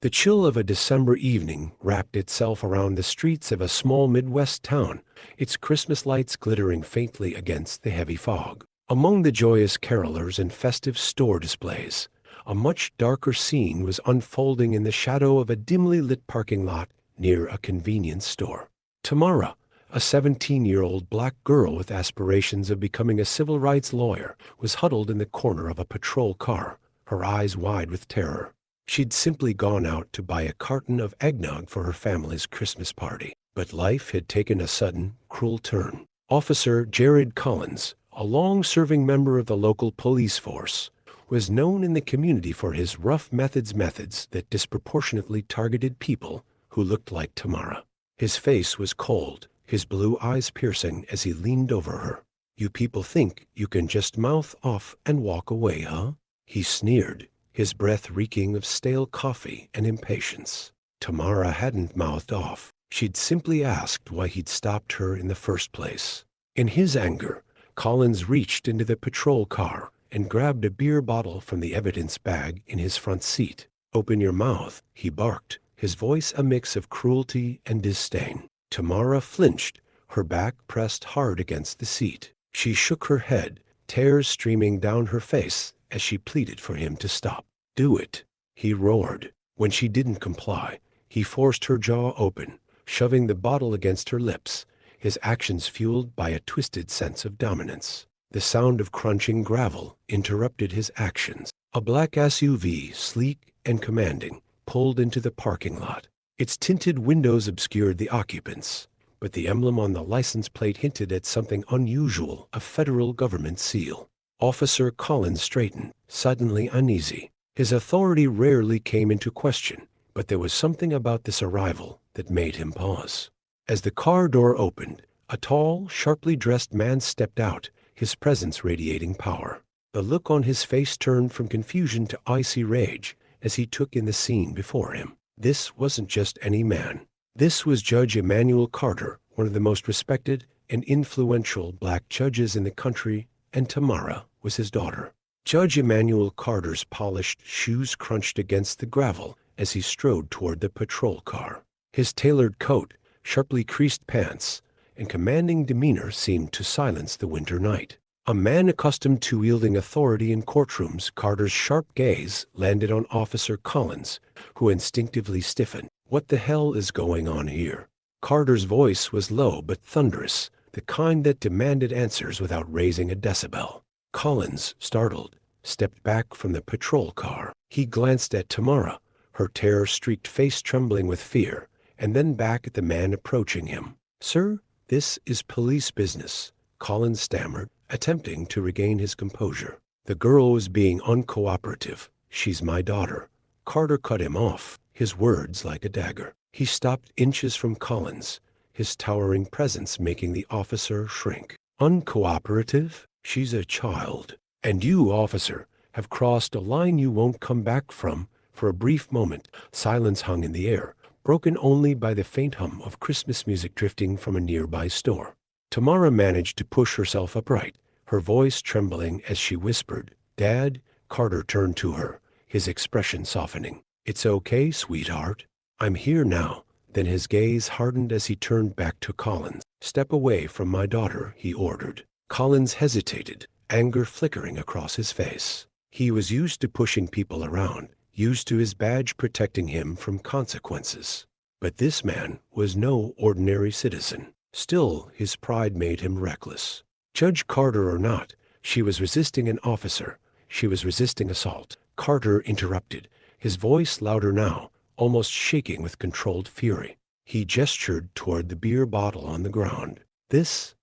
The chill of a December evening wrapped itself around the streets of a small Midwest town, its Christmas lights glittering faintly against the heavy fog. Among the joyous carolers and festive store displays, a much darker scene was unfolding in the shadow of a dimly lit parking lot near a convenience store. Tamara, a 17-year-old black girl with aspirations of becoming a civil rights lawyer, was huddled in the corner of a patrol car, her eyes wide with terror. She'd simply gone out to buy a carton of eggnog for her family's Christmas party. But life had taken a sudden, cruel turn. Officer Jared Collins, a long-serving member of the local police force, was known in the community for his rough methods that disproportionately targeted people who looked like Tamara. His face was cold, his blue eyes piercing as he leaned over her. "You people think you can just mouth off and walk away, huh?" he sneered, his breath reeking of stale coffee and impatience. Tamara hadn't mouthed off. She'd simply asked why he'd stopped her in the first place. In his anger, Collins reached into the patrol car and grabbed a beer bottle from the evidence bag in his front seat. "Open your mouth," he barked, his voice a mix of cruelty and disdain. Tamara flinched, her back pressed hard against the seat. She shook her head, tears streaming down her face as she pleaded for him to stop. "Do it," he roared. When she didn't comply, he forced her jaw open, shoving the bottle against her lips, his actions fueled by a twisted sense of dominance. The sound of crunching gravel interrupted his actions. A black SUV, sleek and commanding, pulled into the parking lot. Its tinted windows obscured the occupants, but the emblem on the license plate hinted at something unusual, a federal government seal. Officer Collins straightened, suddenly uneasy. His authority rarely came into question, but there was something about this arrival that made him pause. As the car door opened, a tall, sharply dressed man stepped out, his presence radiating power. The look on his face turned from confusion to icy rage as he took in the scene before him. This wasn't just any man. This was Judge Emanuel Carter, one of the most respected and influential black judges in the country, and Tamara was his daughter. Judge Emanuel Carter's polished shoes crunched against the gravel as he strode toward the patrol car. His tailored coat, sharply creased pants, and commanding demeanor seemed to silence the winter night. A man accustomed to wielding authority in courtrooms, Carter's sharp gaze landed on Officer Collins, who instinctively stiffened. "What the hell is going on here?" Carter's voice was low but thunderous, the kind that demanded answers without raising a decibel. Collins, startled, stepped back from the patrol car. He glanced at Tamara, her terror-streaked face trembling with fear, and then back at the man approaching him. "Sir, this is police business," Collins stammered, attempting to regain his composure. The girl was being uncooperative. "She's my daughter." Carter cut him off, his words like a dagger. He stopped inches from Collins, his towering presence making the officer shrink. "Uncooperative? She's a child. And you, officer, have crossed a line you won't come back from." For a brief moment, silence hung in the air, broken only by the faint hum of Christmas music drifting from a nearby store. Tamara managed to push herself upright, her voice trembling as she whispered, "Dad?" Carter turned to her, his expression softening. "It's okay, sweetheart. I'm here now." Then his gaze hardened as he turned back to Collins. "Step away from my daughter," he ordered. Collins hesitated, anger flickering across his face. He was used to pushing people around, used to his badge protecting him from consequences. But this man was no ordinary citizen. Still, his pride made him reckless. Judge Carter or not, she was resisting an officer. She was resisting assault. Carter interrupted, his voice louder now, almost shaking with controlled fury. He gestured toward the beer bottle on the ground. This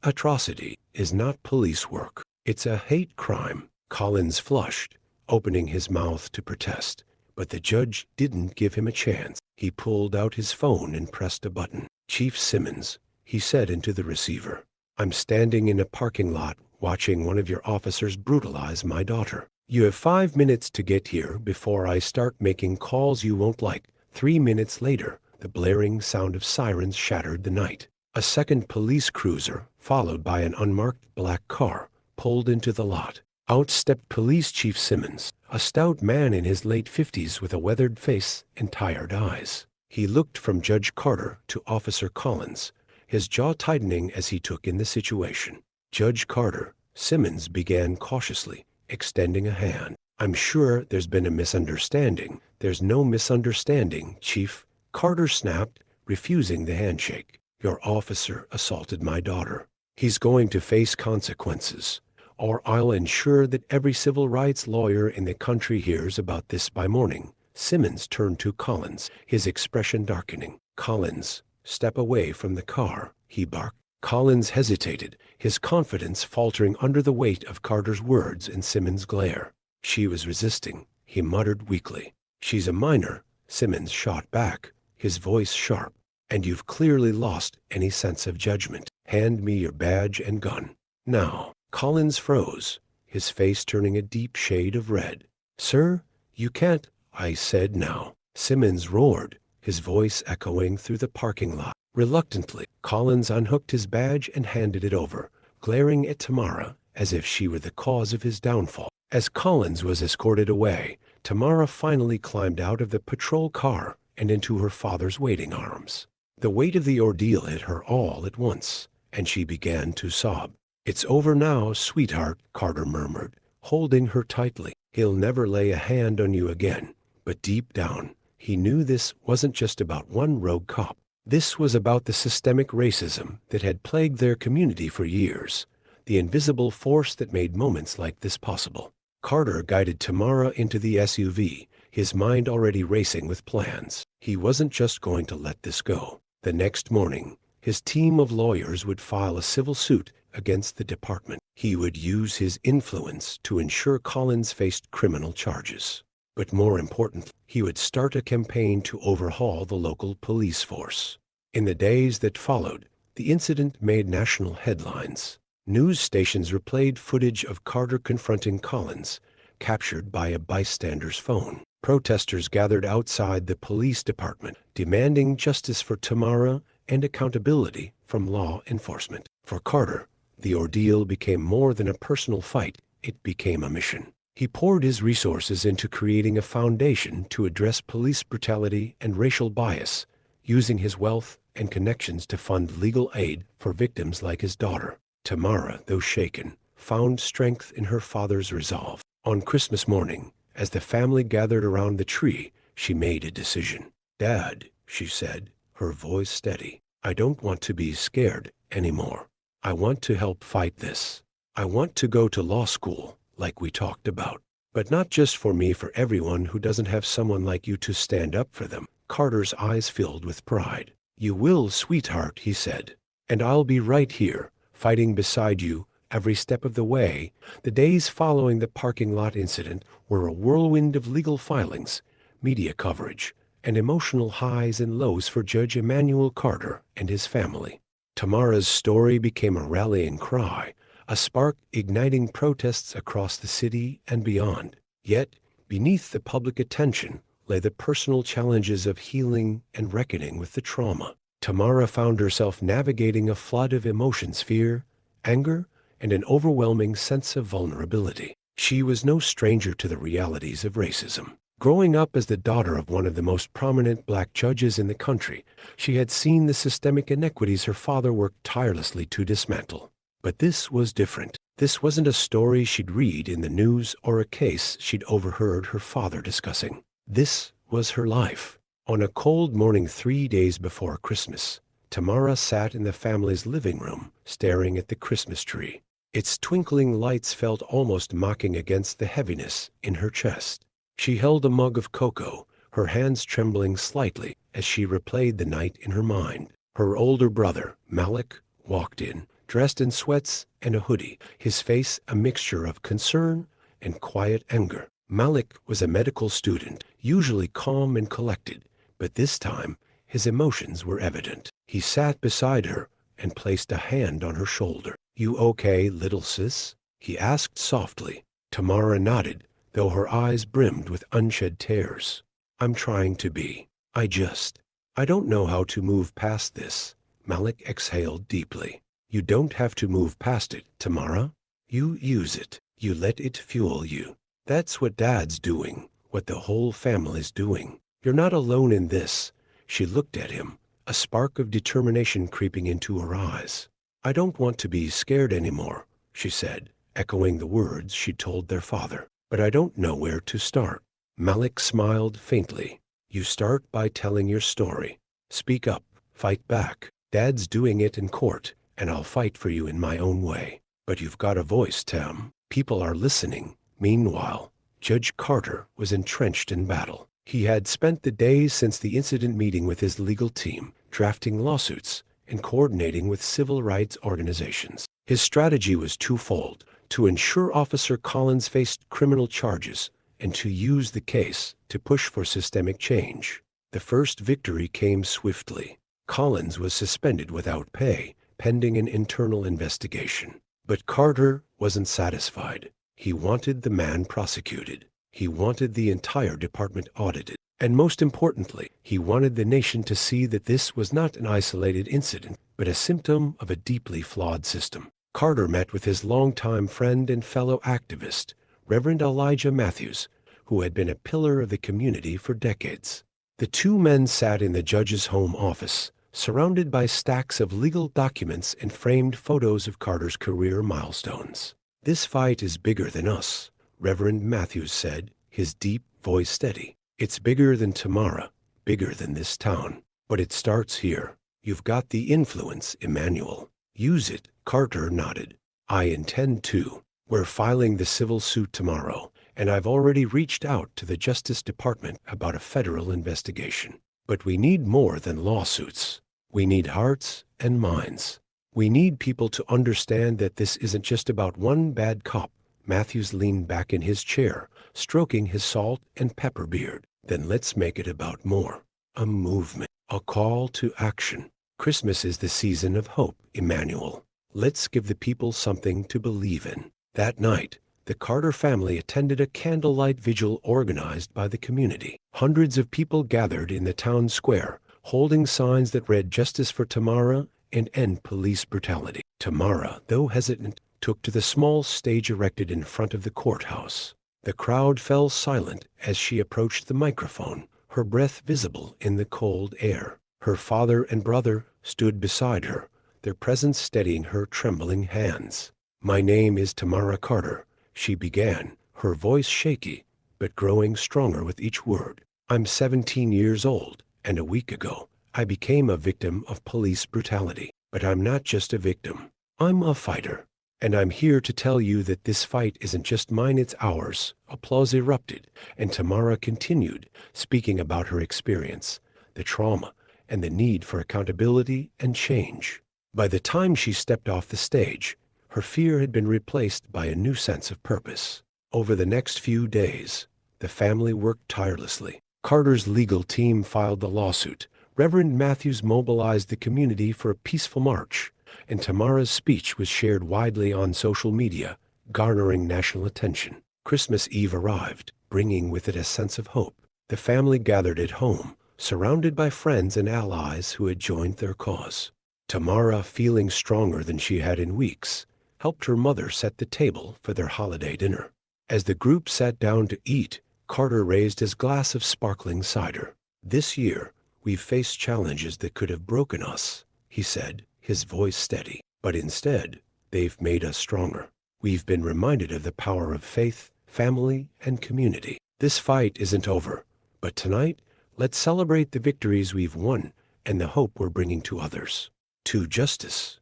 atrocity is not police work. It's a hate crime." Collins flushed, opening his mouth to protest, but the judge didn't give him a chance. He pulled out his phone and pressed a button. "Chief Simmons," he said into the receiver, "I'm standing in a parking lot watching one of your officers brutalize my daughter. You have 5 minutes to get here before I start making calls you won't like." 3 minutes later, the blaring sound of sirens shattered the night. A second police cruiser, followed by an unmarked black car, pulled into the lot. Out stepped Police Chief Simmons, a stout man in his late 50s with a weathered face and tired eyes. He looked from Judge Carter to Officer Collins, his jaw tightening as he took in the situation. Judge Carter, Simmons began cautiously, extending a hand. "I'm sure there's been a misunderstanding." "There's no misunderstanding, Chief," Carter snapped, refusing the handshake. "Your officer assaulted my daughter. He's going to face consequences, or I'll ensure that every civil rights lawyer in the country hears about this by morning." Simmons turned to Collins, his expression darkening. "Collins, step away from the car," he barked. Collins hesitated, his confidence faltering under the weight of Carter's words and Simmons' glare. "She was resisting," he muttered weakly. "She's a minor," Simmons shot back, his voice sharp. "And you've clearly lost any sense of judgment. Hand me your badge and gun. Now." Collins froze, his face turning a deep shade of red. "Sir, you can't," I said now. Simmons roared, his voice echoing through the parking lot. Reluctantly, Collins unhooked his badge and handed it over, glaring at Tamara as if she were the cause of his downfall. As Collins was escorted away, Tamara finally climbed out of the patrol car and into her father's waiting arms. The weight of the ordeal hit her all at once, and she began to sob. "It's over now, sweetheart," Carter murmured, holding her tightly. "He'll never lay a hand on you again." But deep down, he knew this wasn't just about one rogue cop. This was about the systemic racism that had plagued their community for years, the invisible force that made moments like this possible. Carter guided Tamara into the SUV, his mind already racing with plans. He wasn't just going to let this go. The next morning, his team of lawyers would file a civil suit against the department. He would use his influence to ensure Collins faced criminal charges. But more importantly, he would start a campaign to overhaul the local police force. In the days that followed, the incident made national headlines. News stations replayed footage of Carter confronting Collins, captured by a bystander's phone. Protesters gathered outside the police department, demanding justice for Tamara and accountability from law enforcement. For Carter, the ordeal became more than a personal fight, it became a mission. He poured his resources into creating a foundation to address police brutality and racial bias, using his wealth and connections to fund legal aid for victims like his daughter. Tamara, though shaken, found strength in her father's resolve. On Christmas morning, as the family gathered around the tree, she made a decision. "Dad," she said, her voice steady, "I don't want to be scared anymore. I want to help fight this. I want to go to law school, like we talked about. But not just for me, for everyone who doesn't have someone like you to stand up for them." Carter's eyes filled with pride. "You will, sweetheart," he said. "And I'll be right here, fighting beside you every step of the way." The days following the parking lot incident were a whirlwind of legal filings, media coverage, and emotional highs and lows for Judge Emanuel Carter and his family. Tamara's story became a rallying cry, a spark igniting protests across the city and beyond. Yet, beneath the public attention lay the personal challenges of healing and reckoning with the trauma. Tamara found herself navigating a flood of emotions: fear, anger, and an overwhelming sense of vulnerability. She was no stranger to the realities of racism. Growing up as the daughter of one of the most prominent black judges in the country, she had seen the systemic inequities her father worked tirelessly to dismantle. But this was different. This wasn't a story she'd read in the news or a case she'd overheard her father discussing. This was her life. On a cold morning 3 days before Christmas, Tamara sat in the family's living room, staring at the Christmas tree. Its twinkling lights felt almost mocking against the heaviness in her chest. She held a mug of cocoa, her hands trembling slightly as she replayed the night in her mind. Her older brother, Malik, walked in, dressed in sweats and a hoodie, his face a mixture of concern and quiet anger. Malik was a medical student, usually calm and collected, but this time his emotions were evident. He sat beside her and placed a hand on her shoulder. "You okay, little sis?" he asked softly. Tamara nodded, though her eyes brimmed with unshed tears. "I'm trying to be. I don't know how to move past this." Malik exhaled deeply. "You don't have to move past it, Tamara. You use it. You let it fuel you. That's what Dad's doing, what the whole family's doing. You're not alone in this. She looked at him, a spark of determination creeping into her eyes. I don't want to be scared anymore, she said, echoing the words she'd told their father. But I don't know where to start. Malik smiled faintly. You start by telling your story. Speak up, fight back. Dad's doing it in court, and I'll fight for you in my own way. But you've got a voice, Tam. People are listening. Meanwhile, Judge Carter was entrenched in battle. He had spent the days since the incident meeting with his legal team, drafting lawsuits and coordinating with civil rights organizations. His strategy was twofold: to ensure Officer Collins faced criminal charges and to use the case to push for systemic change. The first victory came swiftly. Collins was suspended without pay, pending an internal investigation. But Carter wasn't satisfied. He wanted the man prosecuted. He wanted the entire department audited. And most importantly, he wanted the nation to see that this was not an isolated incident, but a symptom of a deeply flawed system. Carter met with his longtime friend and fellow activist, Reverend Elijah Matthews, who had been a pillar of the community for decades. The two men sat in the judge's home office, surrounded by stacks of legal documents and framed photos of Carter's career milestones. This fight is bigger than us, Reverend Matthews said, his deep voice steady. It's bigger than Tamara, bigger than this town. But it starts here. You've got the influence, Emmanuel. Use it. Carter nodded. I intend to. We're filing the civil suit tomorrow, and I've already reached out to the Justice Department about a federal investigation. But we need more than lawsuits. We need hearts and minds. We need people to understand that this isn't just about one bad cop. Matthews leaned back in his chair, stroking his salt and pepper beard. Then let's make it about more. A movement. A call to action. Christmas is the season of hope, Emmanuel. Let's give the people something to believe in. That night, the Carter family attended a candlelight vigil organized by the community. Hundreds of people gathered in the town square, holding signs that read "Justice for Tamara" and "End Police Brutality." Tamara, though hesitant, took to the small stage erected in front of the courthouse. The crowd fell silent as she approached the microphone, her breath visible in the cold air. Her father and brother stood beside her, their presence steadying her trembling hands. My name is Tamara Carter, she began, her voice shaky, but growing stronger with each word. I'm 17 years old, and a week ago, I became a victim of police brutality. But I'm not just a victim. I'm a fighter. And I'm here to tell you that this fight isn't just mine, it's ours. Applause erupted, and Tamara continued, speaking about her experience, the trauma, and the need for accountability and change. By the time she stepped off the stage, her fear had been replaced by a new sense of purpose. Over the next few days, the family worked tirelessly. Carter's legal team filed the lawsuit. Reverend Matthews mobilized the community for a peaceful march, and Tamara's speech was shared widely on social media, garnering national attention. Christmas Eve arrived, bringing with it a sense of hope. The family gathered at home, surrounded by friends and allies who had joined their cause. Tamara, feeling stronger than she had in weeks, helped her mother set the table for their holiday dinner. As the group sat down to eat, Carter raised his glass of sparkling cider. This year, we've faced challenges that could have broken us, he said, his voice steady. But instead, they've made us stronger. We've been reminded of the power of faith, family, and community. This fight isn't over, but tonight, let's celebrate the victories we've won and the hope we're bringing to others. To justice,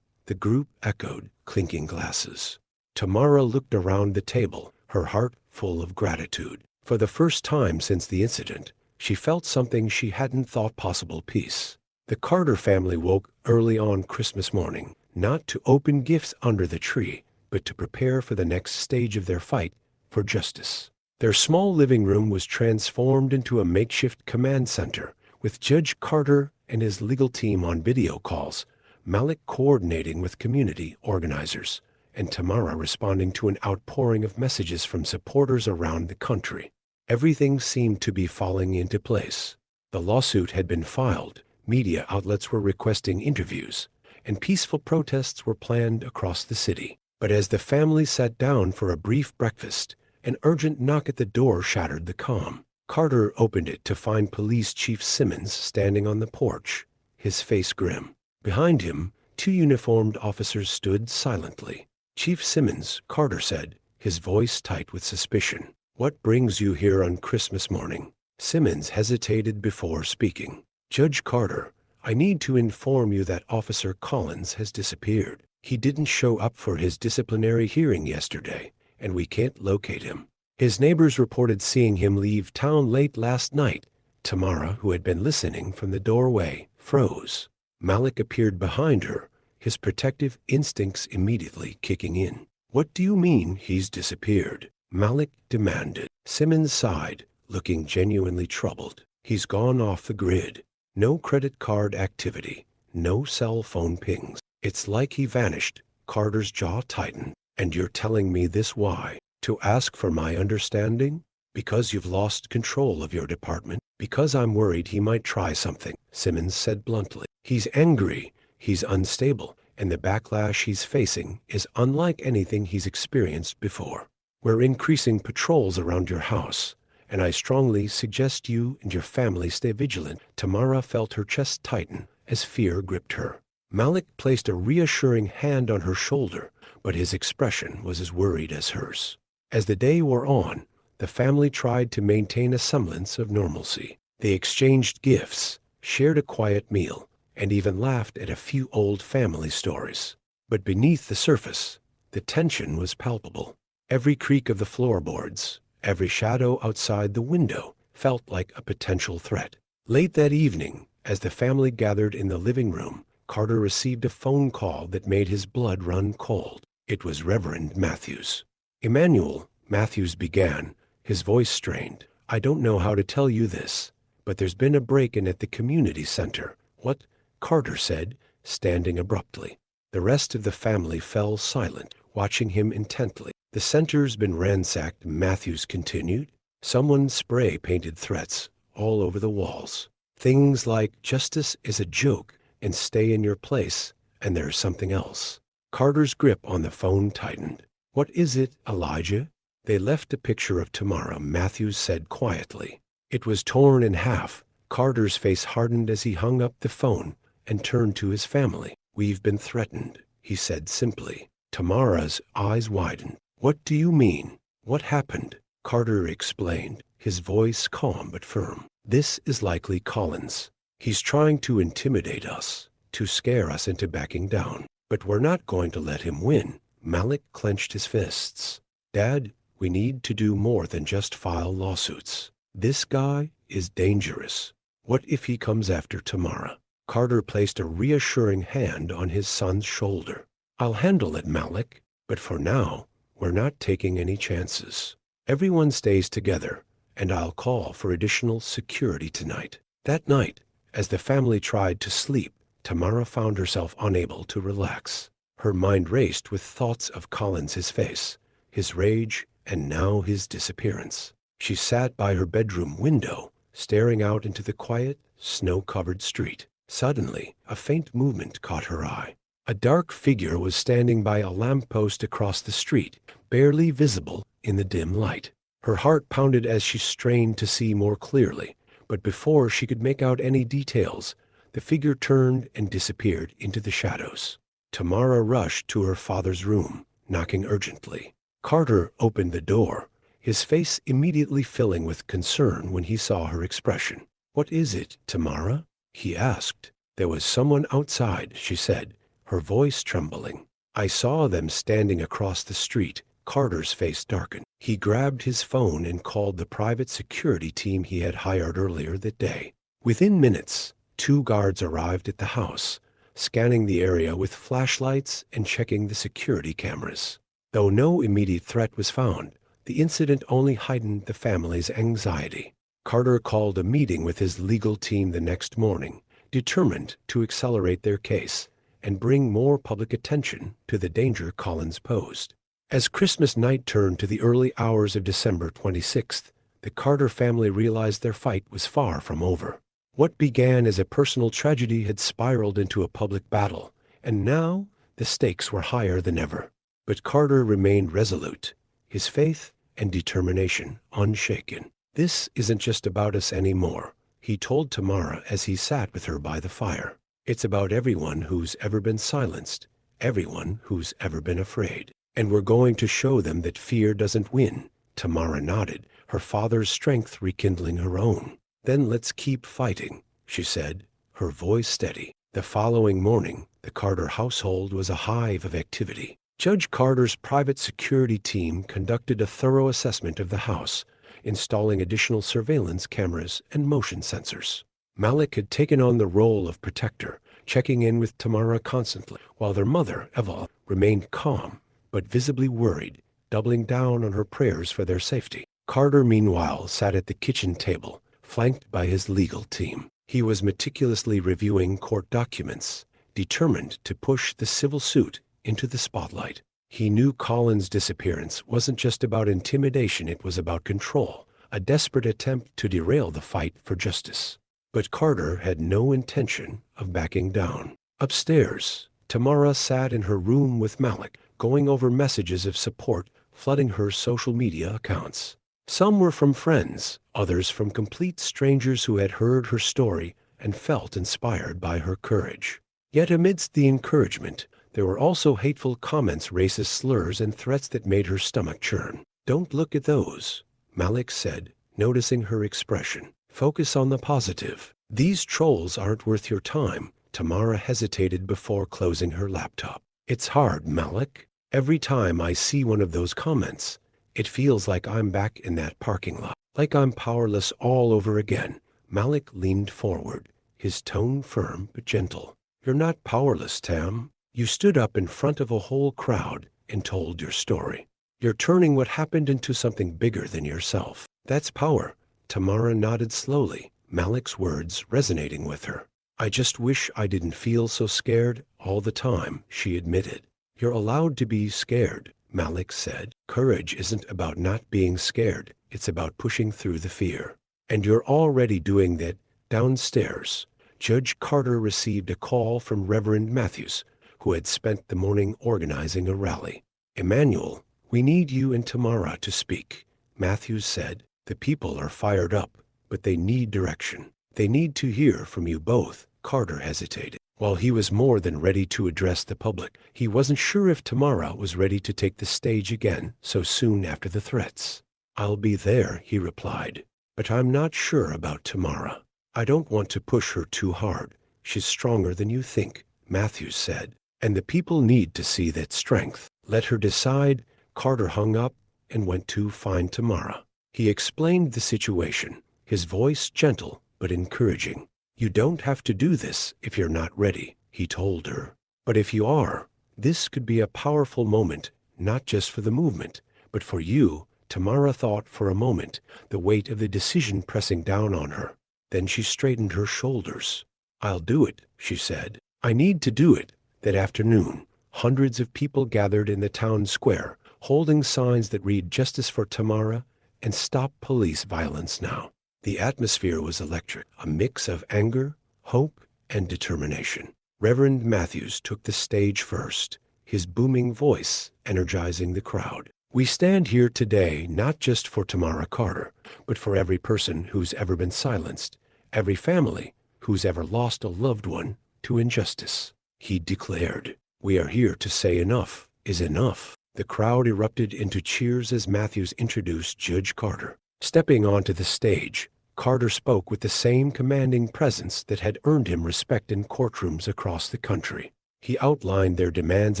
the group echoed, clinking glasses. Tamara looked around the table, her heart full of gratitude. For the first time since the incident, she felt something she hadn't thought possible: peace. The Carter family woke early on Christmas morning, not to open gifts under the tree, but to prepare for the next stage of their fight for justice. Their small living room was transformed into a makeshift command center, with Judge Carter and his legal team on video calls, Malik coordinating with community organizers, and Tamara responding to an outpouring of messages from supporters around the country. Everything seemed to be falling into place. The lawsuit had been filed, media outlets were requesting interviews, and peaceful protests were planned across the city. But as the family sat down for a brief breakfast, an urgent knock at the door shattered the calm. Carter opened it to find Police Chief Simmons standing on the porch, his face grim. Behind him, two uniformed officers stood silently. "Chief Simmons," Carter said, his voice tight with suspicion. "What brings you here on Christmas morning?" Simmons hesitated before speaking. "Judge Carter, I need to inform you that Officer Collins has disappeared. He didn't show up for his disciplinary hearing yesterday, and we can't locate him. His neighbors reported seeing him leave town late last night." Tamara, who had been listening from the doorway, froze. Malik appeared behind her, his protective instincts immediately kicking in. "What do you mean he's disappeared?" Malik demanded. Simmons sighed, looking genuinely troubled. "He's gone off the grid. No credit card activity, no cell phone pings. It's like he vanished." Carter's jaw tightened. "And you're telling me this why? To ask for my understanding? Because you've lost control of your department? Because I'm worried he might try something," Simmons said bluntly. "He's angry, he's unstable, and the backlash he's facing is unlike anything he's experienced before. We're increasing patrols around your house, and I strongly suggest you and your family stay vigilant." Tamara felt her chest tighten as fear gripped her. Malik placed a reassuring hand on her shoulder, but his expression was as worried as hers. As the day wore on, the family tried to maintain a semblance of normalcy. They exchanged gifts, shared a quiet meal, and even laughed at a few old family stories. But beneath the surface, the tension was palpable. Every creak of the floorboards, every shadow outside the window felt like a potential threat. Late that evening, as the family gathered in the living room, Carter received a phone call that made his blood run cold. It was Reverend Matthews. "Emmanuel," Matthews began, his voice strained. "I don't know how to tell you this, but there's been a break-in at the community center." "What?" Carter said, standing abruptly. The rest of the family fell silent, watching him intently. "The center's been ransacked," Matthews continued. "Someone spray-painted threats all over the walls. Things like 'justice is a joke' and 'stay in your place,' and there's something else." Carter's grip on the phone tightened. "What is it, Elijah?" "They left a picture of Tamara," Matthews said quietly. It was torn in half. Carter's face hardened as he hung up the phone and turned to his family. "We've been threatened," he said simply. Tamara's eyes widened. "What do you mean? What happened?" Carter explained, his voice calm but firm. "This is likely Collins. He's trying to intimidate us, to scare us into backing down. But we're not going to let him win." Malik clenched his fists. "Dad, we need to do more than just file lawsuits. This guy is dangerous. What if he comes after Tamara?" Carter placed a reassuring hand on his son's shoulder. "I'll handle it, Malik, but for now, we're not taking any chances. Everyone stays together, and I'll call for additional security tonight." That night, as the family tried to sleep, Tamara found herself unable to relax. Her mind raced with thoughts of Collins' face, his rage, and now his disappearance. She sat by her bedroom window, staring out into the quiet, snow-covered street. Suddenly, a faint movement caught her eye. A dark figure was standing by a lamppost across the street, barely visible in the dim light. Her heart pounded as she strained to see more clearly, but before she could make out any details, the figure turned and disappeared into the shadows. Tamara rushed to her father's room, knocking urgently. Carter opened the door, his face immediately filling with concern when he saw her expression. "What is it, Tamara?" he asked. "There was someone outside," she said, her voice trembling. "I saw them standing across the street." Carter's face darkened. He grabbed his phone and called the private security team he had hired earlier that day. Within minutes, 2 guards arrived at the house, scanning the area with flashlights and checking the security cameras. Though no immediate threat was found, the incident only heightened the family's anxiety. Carter called a meeting with his legal team the next morning, determined to accelerate their case and bring more public attention to the danger Collins posed. As Christmas night turned to the early hours of December 26th, the Carter family realized their fight was far from over. What began as a personal tragedy had spiraled into a public battle, and now the stakes were higher than ever. But Carter remained resolute, his faith and determination unshaken. "This isn't just about us anymore," he told Tamara as he sat with her by the fire. "It's about everyone who's ever been silenced, everyone who's ever been afraid. And we're going to show them that fear doesn't win." Tamara nodded, her father's strength rekindling her own. "Then let's keep fighting," she said, her voice steady. The following morning, the Carter household was a hive of activity. Judge Carter's private security team conducted a thorough assessment of the house, installing additional surveillance cameras and motion sensors. Malik had taken on the role of protector, checking in with Tamara constantly, while their mother, Eva, remained calm but visibly worried, doubling down on her prayers for their safety. Carter, meanwhile, sat at the kitchen table, flanked by his legal team. He was meticulously reviewing court documents, determined to push the civil suit into the spotlight. He knew Colin's disappearance wasn't just about intimidation, it was about control, a desperate attempt to derail the fight for justice. But Carter had no intention of backing down. Upstairs, Tamara sat in her room with Malik, going over messages of support flooding her social media accounts. Some were from friends, others from complete strangers who had heard her story and felt inspired by her courage. Yet amidst the encouragement, there were also hateful comments, racist slurs, and threats that made her stomach churn. "Don't look at those," Malik said, noticing her expression. "Focus on the positive. These trolls aren't worth your time." Tamara hesitated before closing her laptop. "It's hard, Malik. Every time I see one of those comments, it feels like I'm back in that parking lot, like I'm powerless all over again." Malik leaned forward, his tone firm but gentle. "You're not powerless, Tam. You stood up in front of a whole crowd and told your story. You're turning what happened into something bigger than yourself. That's power." Tamara nodded slowly, Malik's words resonating with her. "I just wish I didn't feel so scared all the time," she admitted. "You're allowed to be scared," Malik said. "Courage isn't about not being scared, it's about pushing through the fear. And you're already doing that." Downstairs, Judge Carter received a call from Reverend Matthews, who had spent the morning organizing a rally. "Emmanuel, we need you and Tamara to speak," Matthews said. "The people are fired up, but they need direction. They need to hear from you both." Carter hesitated. While he was more than ready to address the public, he wasn't sure if Tamara was ready to take the stage again so soon after the threats. "I'll be there," he replied, "but I'm not sure about Tamara. I don't want to push her too hard. She's stronger than you think," Matthews said, "and the people need to see that strength. Let her decide." Carter hung up and went to find Tamara. He explained the situation, his voice gentle but encouraging. "You don't have to do this if you're not ready," he told her. "But if you are, this could be a powerful moment, not just for the movement, but for you." Tamara thought for a moment, the weight of the decision pressing down on her. Then she straightened her shoulders. "I'll do it," she said. "I need to do it." That afternoon, hundreds of people gathered in the town square, holding signs that read "Justice for Tamara" and "Stop Police Violence Now." The atmosphere was electric, a mix of anger, hope, and determination. Reverend Matthews took the stage first, his booming voice energizing the crowd. "We stand here today not just for Tamara Carter, but for every person who's ever been silenced, every family who's ever lost a loved one to injustice," he declared. "We are here to say enough is enough." The crowd erupted into cheers as Matthews introduced Judge Carter. Stepping onto the stage, Carter spoke with the same commanding presence that had earned him respect in courtrooms across the country. He outlined their demands: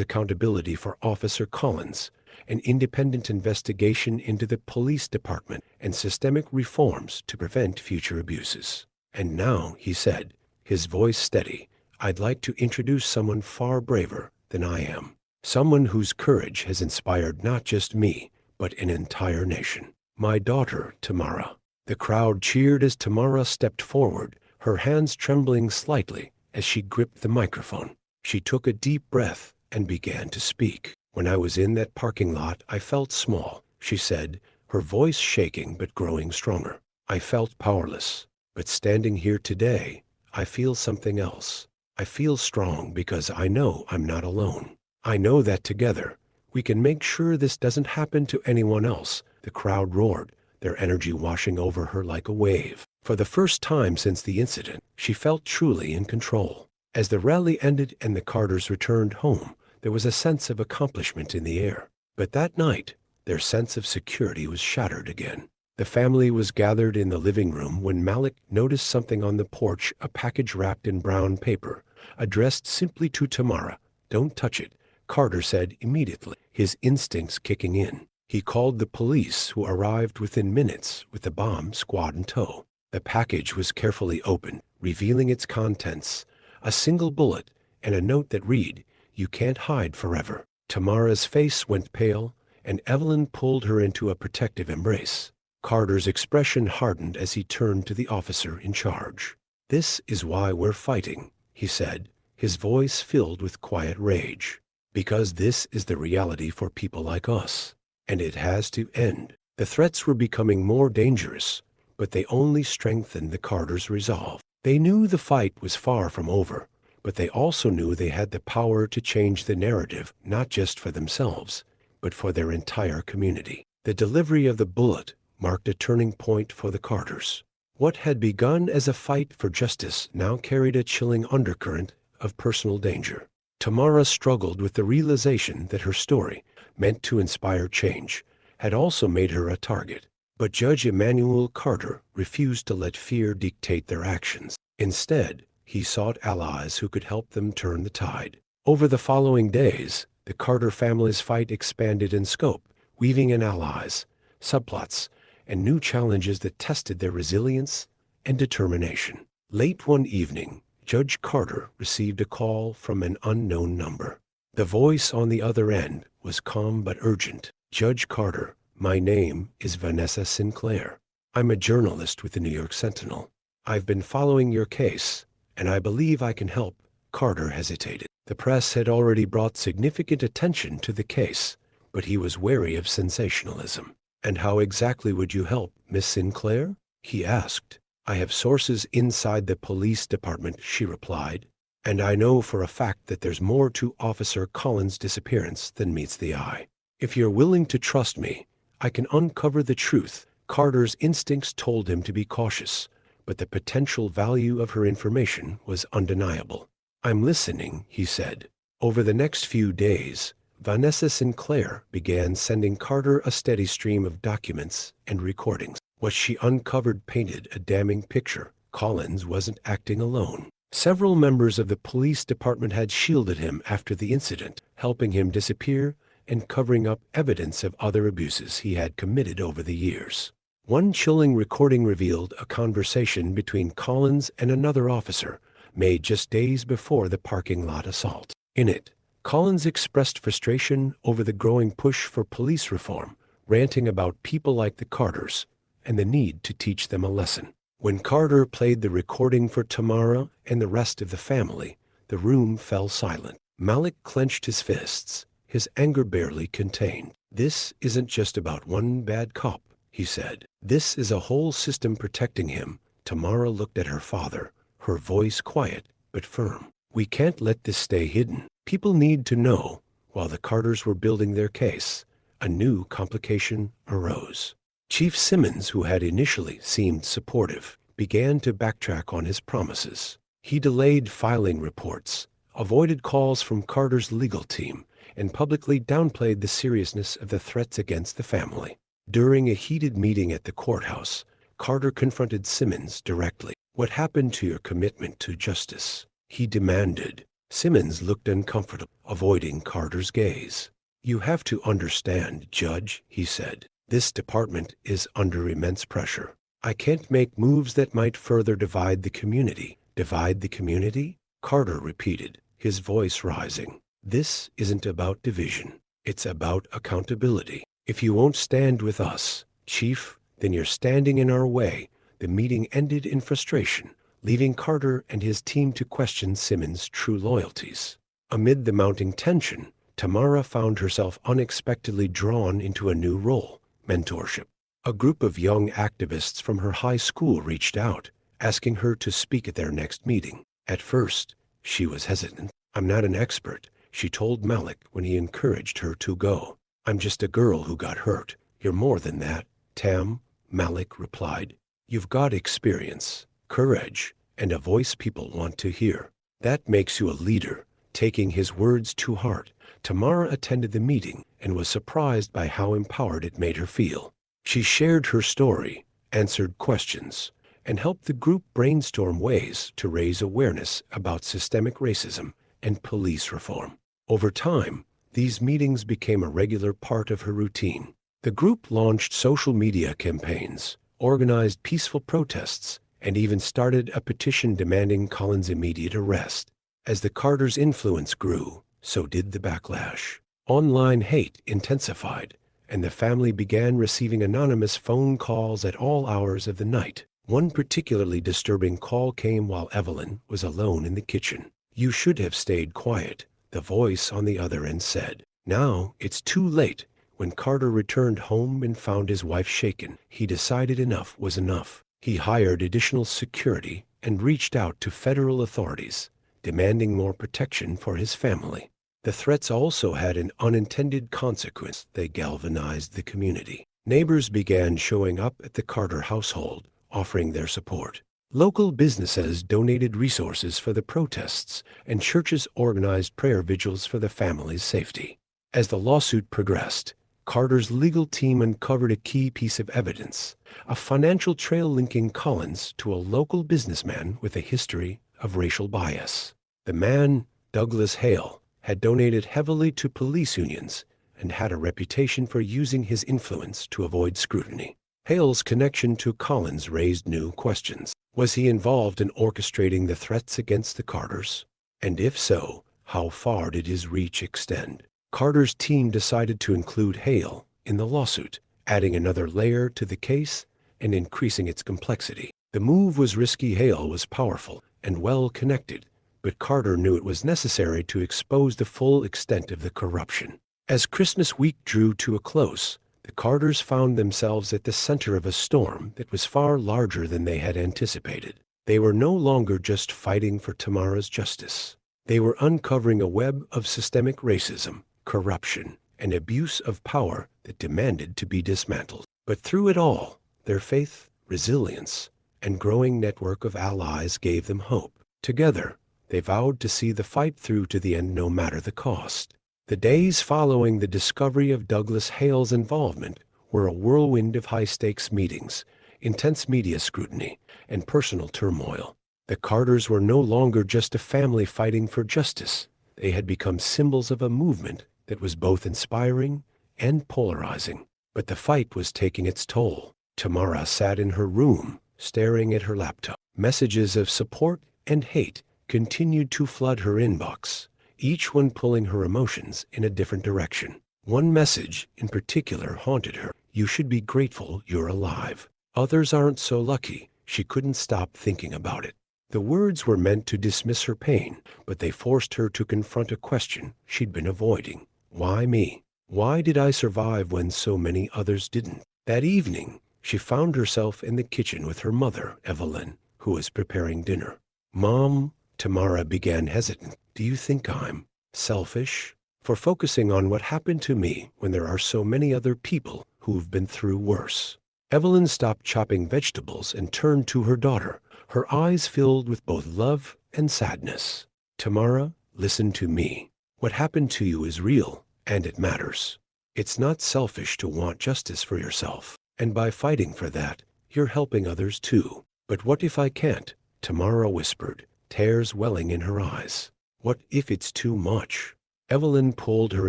accountability for Officer Collins, an independent investigation into the police department, and systemic reforms to prevent future abuses. "And now," he said, his voice steady, "I'd like to introduce someone far braver than I am. Someone whose courage has inspired not just me, but an entire nation. My daughter, Tamara." The crowd cheered as Tamara stepped forward, her hands trembling slightly as she gripped the microphone. She took a deep breath and began to speak. "When I was in that parking lot, I felt small," she said, her voice shaking but growing stronger. "I felt powerless. But standing here today, I feel something else. I feel strong because I know I'm not alone. I know that together, We can make sure this doesn't happen to anyone else," the crowd roared, their energy washing over her like a wave. For the first time since the incident, she felt truly in control. As the rally ended and the Carters returned home, there was a sense of accomplishment in the air. But that night, their sense of security was shattered again. The family was gathered in the living room when Malik noticed something on the porch, a package wrapped in brown paper, addressed simply to Tamara. "Don't touch it," Carter said immediately, his instincts kicking in. He called the police, who arrived within minutes with the bomb squad in tow. The package was carefully opened, revealing its contents: a single bullet and a note that read, "You can't hide forever." Tamara's face went pale, and Evelyn pulled her into a protective embrace. Carter's expression hardened as he turned to the officer in charge. "This is why we're fighting," he said, his voice filled with quiet rage. "Because this is the reality for people like us. And it has to end." The threats were becoming more dangerous, but they only strengthened the Carters' resolve. They knew the fight was far from over, but they also knew they had the power to change the narrative, not just for themselves, but for their entire community. The delivery of the bullet marked a turning point for the Carters. What had begun as a fight for justice now carried a chilling undercurrent of personal danger. Tamara struggled with the realization that her story, meant to inspire change, had also made her a target. But Judge Emmanuel Carter refused to let fear dictate their actions. Instead, he sought allies who could help them turn the tide. Over the following days, the Carter family's fight expanded in scope, weaving in allies, subplots, and new challenges that tested their resilience and determination. Late one evening, Judge Carter received a call from an unknown number. The voice on the other end was calm but urgent. "Judge Carter, my name is Vanessa Sinclair. I'm a journalist with the New York Sentinel. I've been following your case, and I believe I can help." Carter hesitated. The press had already brought significant attention to the case, but he was wary of sensationalism. "And how exactly would you help, Miss Sinclair?" he asked. "I have sources inside the police department," she replied, "and I know for a fact that there's more to Officer Collins' disappearance than meets the eye. If you're willing to trust me, I can uncover the truth." Carter's instincts told him to be cautious, but the potential value of her information was undeniable. "I'm listening," he said. Over the next few days, Vanessa Sinclair began sending Carter a steady stream of documents and recordings. What she uncovered painted a damning picture. Collins wasn't acting alone. Several members of the police department had shielded him after the incident, helping him disappear and covering up evidence of other abuses he had committed over the years. One chilling recording revealed a conversation between Collins and another officer, made just days before the parking lot assault. In it, Collins expressed frustration over the growing push for police reform, ranting about people like the Carters and the need to teach them a lesson. When Carter played the recording for Tamara and the rest of the family, the room fell silent. Malik clenched his fists, his anger barely contained. "This isn't just about one bad cop," he said. "This is a whole system protecting him." Tamara looked at her father, her voice quiet but firm. "We can't let this stay hidden. People need to know." While the Carters were building their case, a new complication arose. Chief Simmons, who had initially seemed supportive, began to backtrack on his promises. He delayed filing reports, avoided calls from Carter's legal team, and publicly downplayed the seriousness of the threats against the family. During a heated meeting at the courthouse, Carter confronted Simmons directly. "What happened to your commitment to justice?" he demanded. Simmons looked uncomfortable, avoiding Carter's gaze. "You have to understand, Judge," he said. "This department is under immense pressure. I can't make moves that might further divide the community." "Divide the community?" Carter repeated, his voice rising. "This isn't about division. It's about accountability. If you won't stand with us, Chief, then you're standing in our way." The meeting ended in frustration, leaving Carter and his team to question Simmons' true loyalties. Amid the mounting tension, Tamara found herself unexpectedly drawn into a new role: mentorship. A group of young activists from her high school reached out, asking her to speak at their next meeting. At first, she was hesitant. "I'm not an expert," she told Malik when he encouraged her to go. "I'm just a girl who got hurt. You're more than that, Tam," Malik replied. "You've got experience, courage, and a voice people want to hear. That makes you a leader." Taking his words to heart, Tamara attended the meeting and was surprised by how empowered it made her feel. She shared her story, answered questions, and helped the group brainstorm ways to raise awareness about systemic racism and police reform. Over time, these meetings became a regular part of her routine. The group launched social media campaigns, organized peaceful protests, and even started a petition demanding Colin's immediate arrest. As the Carters' influence grew, so did the backlash. Online hate intensified, and the family began receiving anonymous phone calls at all hours of the night. One particularly disturbing call came while Evelyn was alone in the kitchen. "You should have stayed quiet," the voice on the other end said. Now it's too late. When Carter returned home and found his wife shaken, he decided enough was enough. He hired additional security and reached out to federal authorities, demanding more protection for his family. The threats also had an unintended consequence. They galvanized the community. Neighbors began showing up at the Carter household, offering their support. Local businesses donated resources for the protests, and churches organized prayer vigils for the family's safety. As the lawsuit progressed, Carter's legal team uncovered a key piece of evidence, a financial trail linking Collins to a local businessman with a history of racial bias. The man, Douglas Hale, had donated heavily to police unions and had a reputation for using his influence to avoid scrutiny. Hale's connection to Collins raised new questions. Was he involved in orchestrating the threats against the Carters? And if so, how far did his reach extend? Carter's team decided to include Hale in the lawsuit, adding another layer to the case and increasing its complexity. The move was risky. Hale was powerful and well-connected, but Carter knew it was necessary to expose the full extent of the corruption. As Christmas week drew to a close, the Carters found themselves at the center of a storm that was far larger than they had anticipated. They were no longer just fighting for Tamara's justice. They were uncovering a web of systemic racism, corruption, and abuse of power that demanded to be dismantled. But through it all, their faith, resilience, and growing network of allies gave them hope. Together, they vowed to see the fight through to the end no matter the cost. The days following the discovery of Douglas Hale's involvement were a whirlwind of high-stakes meetings, intense media scrutiny, and personal turmoil. The Carters were no longer just a family fighting for justice. They had become symbols of a movement that was both inspiring and polarizing. But the fight was taking its toll. Tamara sat in her room, staring at her laptop. Messages of support and hate continued to flood her inbox, each one pulling her emotions in a different direction. One message in particular haunted her. "You should be grateful you're alive. Others aren't so lucky." She couldn't stop thinking about it. The words were meant to dismiss her pain, but they forced her to confront a question she'd been avoiding. Why me? Why did I survive when so many others didn't? That evening, she found herself in the kitchen with her mother, Evelyn, who was preparing dinner. "Mom," Tamara began hesitant, "do you think I'm selfish for focusing on what happened to me when there are so many other people who've been through worse?" Evelyn stopped chopping vegetables and turned to her daughter, her eyes filled with both love and sadness. "Tamara, listen to me. What happened to you is real, and it matters. It's not selfish to want justice for yourself, and by fighting for that, you're helping others too. But what if I can't?" Tamara whispered, tears welling in her eyes. "What if it's too much?" Evelyn pulled her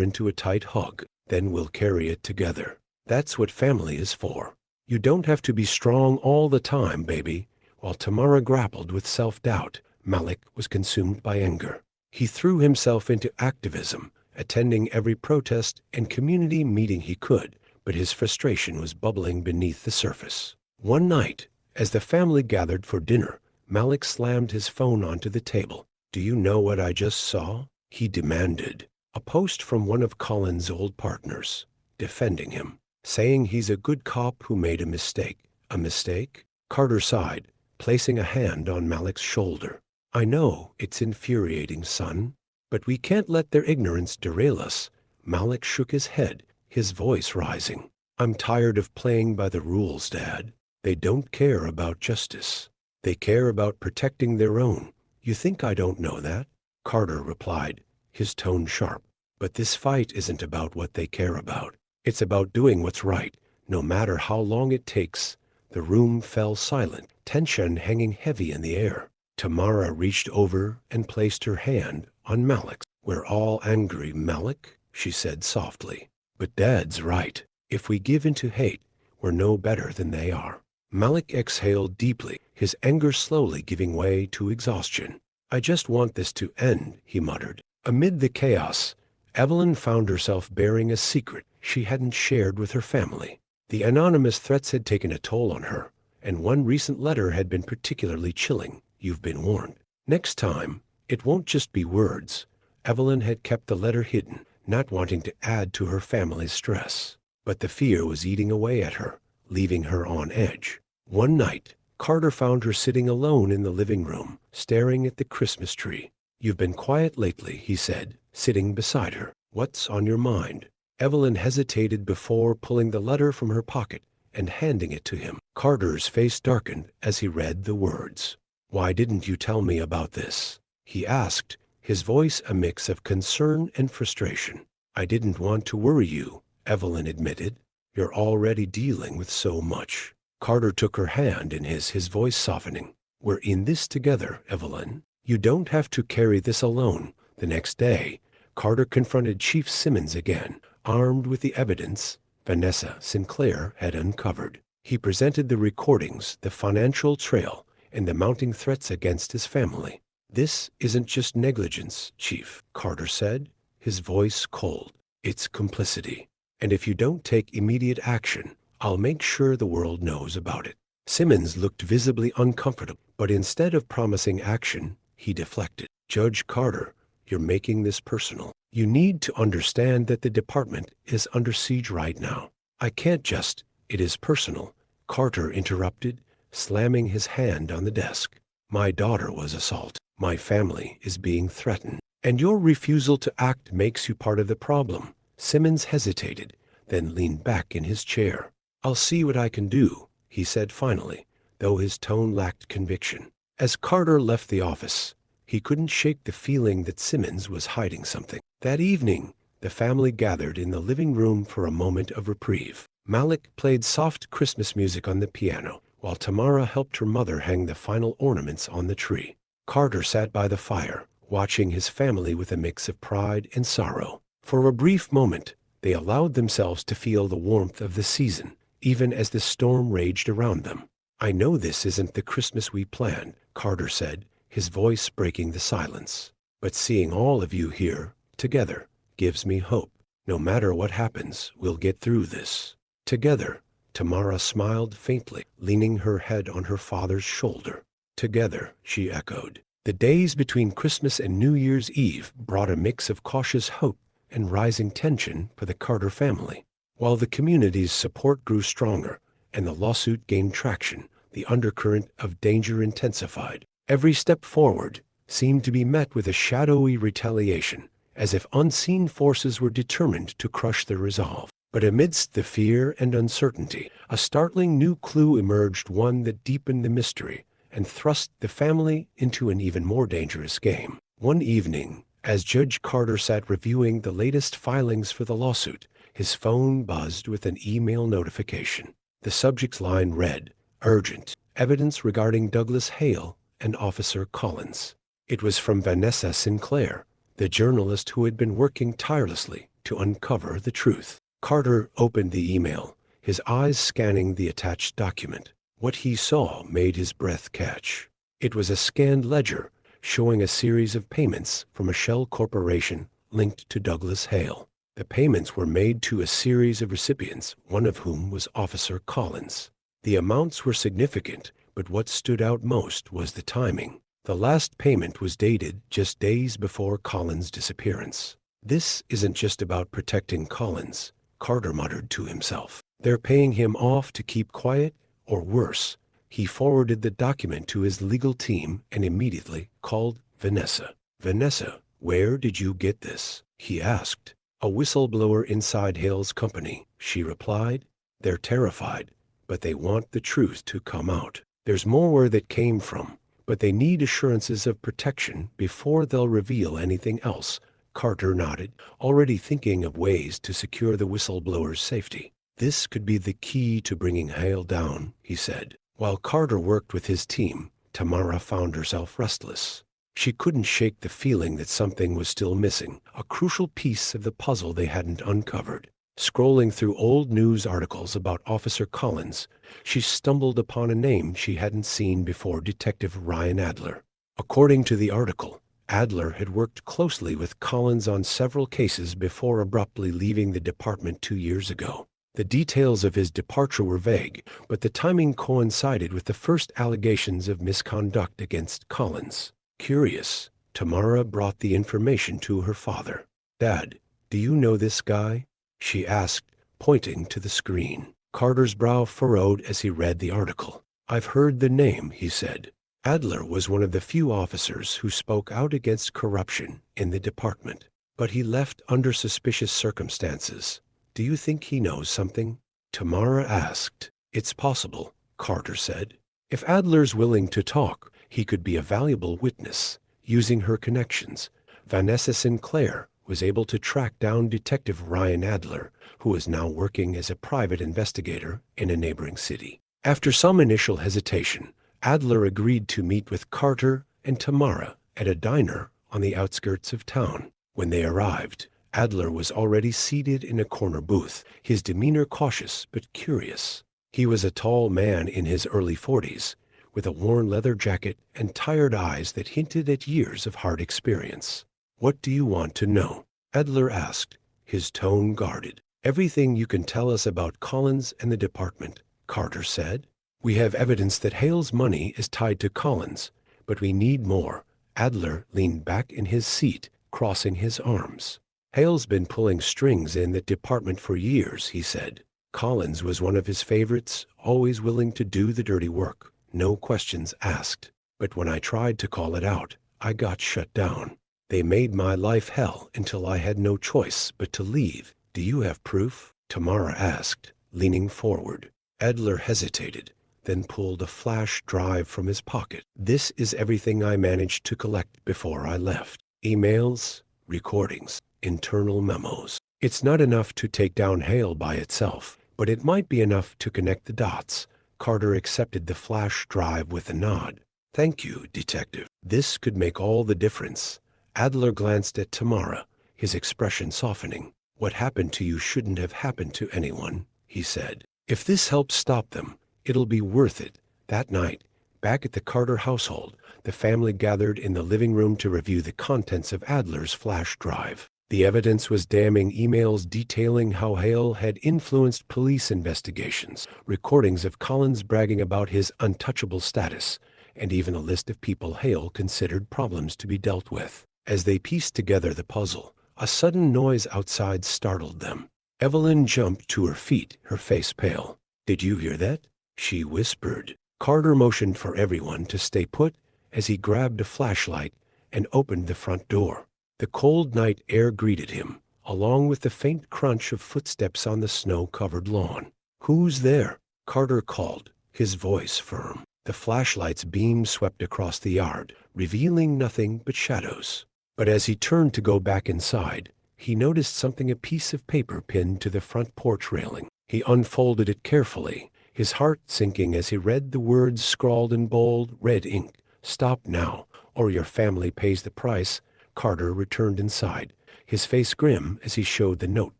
into a tight hug. "Then we'll carry it together. That's what family is for. You don't have to be strong all the time, baby." While Tamara grappled with self-doubt, Malik was consumed by anger. He threw himself into activism, attending every protest and community meeting he could, but his frustration was bubbling beneath the surface. One night, as the family gathered for dinner, Malik slammed his phone onto the table. "Do you know what I just saw?" he demanded. A post from one of Colin's old partners, defending him, saying he's a good cop who made a mistake. A mistake? Carter sighed, placing a hand on Malik's shoulder. "I know it's infuriating, son, But we can't let their ignorance derail us. Malik shook his head, his voice rising. I'm tired of playing by the rules, Dad. They don't care about justice. They care about protecting their own. You think I don't know that? Carter replied, his tone sharp. But this fight isn't about what they care about. It's about doing what's right, no matter how long it takes. The room fell silent, tension hanging heavy in the air. Tamara reached over and placed her hand on Malik's. We're all angry, Malik, she said softly. But Dad's right. If we give in to hate, we're no better than they are. Malik exhaled deeply, his anger slowly giving way to exhaustion. I just want this to end, he muttered. Amid the chaos, Evelyn found herself bearing a secret she hadn't shared with her family. The anonymous threats had taken a toll on her, and one recent letter had been particularly chilling. You've been warned. Next time, it won't just be words. Evelyn had kept the letter hidden, not wanting to add to her family's stress. But the fear was eating away at her, leaving her on edge. One night, Carter found her sitting alone in the living room, staring at the Christmas tree. You've been quiet lately, he said, sitting beside her. What's on your mind? Evelyn hesitated before pulling the letter from her pocket and handing it to him. Carter's face darkened as he read the words. Why didn't you tell me about this? He asked, his voice a mix of concern and frustration. I didn't want to worry you, Evelyn admitted. You're already dealing with so much. Carter took her hand in his voice softening. We're in this together, Evelyn. You don't have to carry this alone. The next day, Carter confronted Chief Simmons again, armed with the evidence Vanessa Sinclair had uncovered. He presented the recordings, the financial trail, and the mounting threats against his family. This isn't just negligence, Chief, Carter said, his voice cold. It's complicity. And if you don't take immediate action, I'll make sure the world knows about it. Simmons looked visibly uncomfortable, but instead of promising action, he deflected. Judge Carter, you're making this personal. You need to understand that the department is under siege right now. I can't just. It is personal, Carter interrupted, slamming his hand on the desk. My daughter was assaulted. My family is being threatened. And your refusal to act makes you part of the problem. Simmons hesitated, then leaned back in his chair. I'll see what I can do, he said finally, though his tone lacked conviction. As Carter left the office, he couldn't shake the feeling that Simmons was hiding something. That evening, the family gathered in the living room for a moment of reprieve. Malik played soft Christmas music on the piano, while Tamara helped her mother hang the final ornaments on the tree. Carter sat by the fire, watching his family with a mix of pride and sorrow. For a brief moment, they allowed themselves to feel the warmth of the season, even as the storm raged around them. I know this isn't the Christmas we planned, Carter said, his voice breaking the silence. But seeing all of you here, together, gives me hope. No matter what happens, we'll get through this. Together, Tamara smiled faintly, leaning her head on her father's shoulder. Together, she echoed. The days between Christmas and New Year's Eve brought a mix of cautious hope and rising tension for the Carter family. While the community's support grew stronger and the lawsuit gained traction, the undercurrent of danger intensified. Every step forward seemed to be met with a shadowy retaliation, as if unseen forces were determined to crush their resolve. But amidst the fear and uncertainty, a startling new clue emerged, one that deepened the mystery and thrust the family into an even more dangerous game. One evening, as Judge Carter sat reviewing the latest filings for the lawsuit, his phone buzzed with an email notification. The subject line read, "Urgent, evidence regarding Douglas Hale and Officer Collins." It was from Vanessa Sinclair, the journalist who had been working tirelessly to uncover the truth. Carter opened the email, his eyes scanning the attached document. What he saw made his breath catch. It was a scanned ledger showing a series of payments from a shell corporation linked to Douglas Hale. The payments were made to a series of recipients, one of whom was Officer Collins. The amounts were significant, but what stood out most was the timing. The last payment was dated just days before Collins' disappearance. This isn't just about protecting Collins, Carter muttered to himself. They're paying him off to keep quiet, or worse. He forwarded the document to his legal team and immediately called Vanessa. Vanessa, "Where did you get this?" he asked. "A whistleblower inside Hale's company," she replied. "They're terrified, but they want the truth to come out. There's more where that came from, but they need assurances of protection before they'll reveal anything else." Carter nodded, already thinking of ways to secure the whistleblower's safety. "This could be the key to bringing Hale down," he said. While Carter worked with his team, Tamara found herself restless. She couldn't shake the feeling that something was still missing, a crucial piece of the puzzle they hadn't uncovered. Scrolling through old news articles about Officer Collins, she stumbled upon a name she hadn't seen before: Detective Ryan Adler. According to the article, Adler had worked closely with Collins on several cases before abruptly leaving the department 2 years ago. The details of his departure were vague, but the timing coincided with the first allegations of misconduct against Collins. Curious, Tamara brought the information to her father. "Dad, do you know this guy?" she asked, pointing to the screen. Carter's brow furrowed as he read the article. "I've heard the name," he said. Adler was one of the few officers who spoke out against corruption in the department, but he left under suspicious circumstances. "Do you think he knows something?" Tamara asked. "It's possible," Carter said. "If Adler's willing to talk, he could be a valuable witness." Using her connections, Vanessa Sinclair was able to track down Detective Ryan Adler, who is now working as a private investigator in a neighboring city. After some initial hesitation, Adler agreed to meet with Carter and Tamara at a diner on the outskirts of town. When they arrived, Adler was already seated in a corner booth, his demeanor cautious but curious. He was a tall man in his early 40s, with a worn leather jacket and tired eyes that hinted at years of hard experience. "What do you want to know?" Adler asked, his tone guarded. "Everything you can tell us about Collins and the department," Carter said. "We have evidence that Hale's money is tied to Collins, but we need more." Adler leaned back in his seat, crossing his arms. "Hale's been pulling strings in that department for years," he said. "Collins was one of his favorites, always willing to do the dirty work, no questions asked. But when I tried to call it out, I got shut down. They made my life hell until I had no choice but to leave." "Do you have proof?" Tamara asked, leaning forward. Adler hesitated, then pulled a flash drive from his pocket. "This is everything I managed to collect before I left. Emails, recordings, internal memos. It's not enough to take down Hale by itself, but it might be enough to connect the dots." Carter accepted the flash drive with a nod. "Thank you, Detective. This could make all the difference." Adler glanced at Tamara, his expression softening. "What happened to you shouldn't have happened to anyone," he said. "If this helps stop them, it'll be worth it." That night, back at the Carter household, the family gathered in the living room to review the contents of Adler's flash drive. The evidence was damning: emails detailing how Hale had influenced police investigations, recordings of Collins bragging about his untouchable status, and even a list of people Hale considered problems to be dealt with. As they pieced together the puzzle, a sudden noise outside startled them. Evelyn jumped to her feet, her face pale. "Did you hear that?" she whispered. Carter motioned for everyone to stay put as he grabbed a flashlight and opened the front door. The cold night air greeted him, along with the faint crunch of footsteps on the snow-covered lawn. "Who's there?" Carter called, his voice firm. The flashlight's beam swept across the yard, revealing nothing but shadows. But as he turned to go back inside, he noticed something: a piece of paper pinned to the front porch railing. He unfolded it carefully, his heart sinking as he read the words scrawled in bold, red ink. "Stop now, or your family pays the price." Carter returned inside, his face grim as he showed the note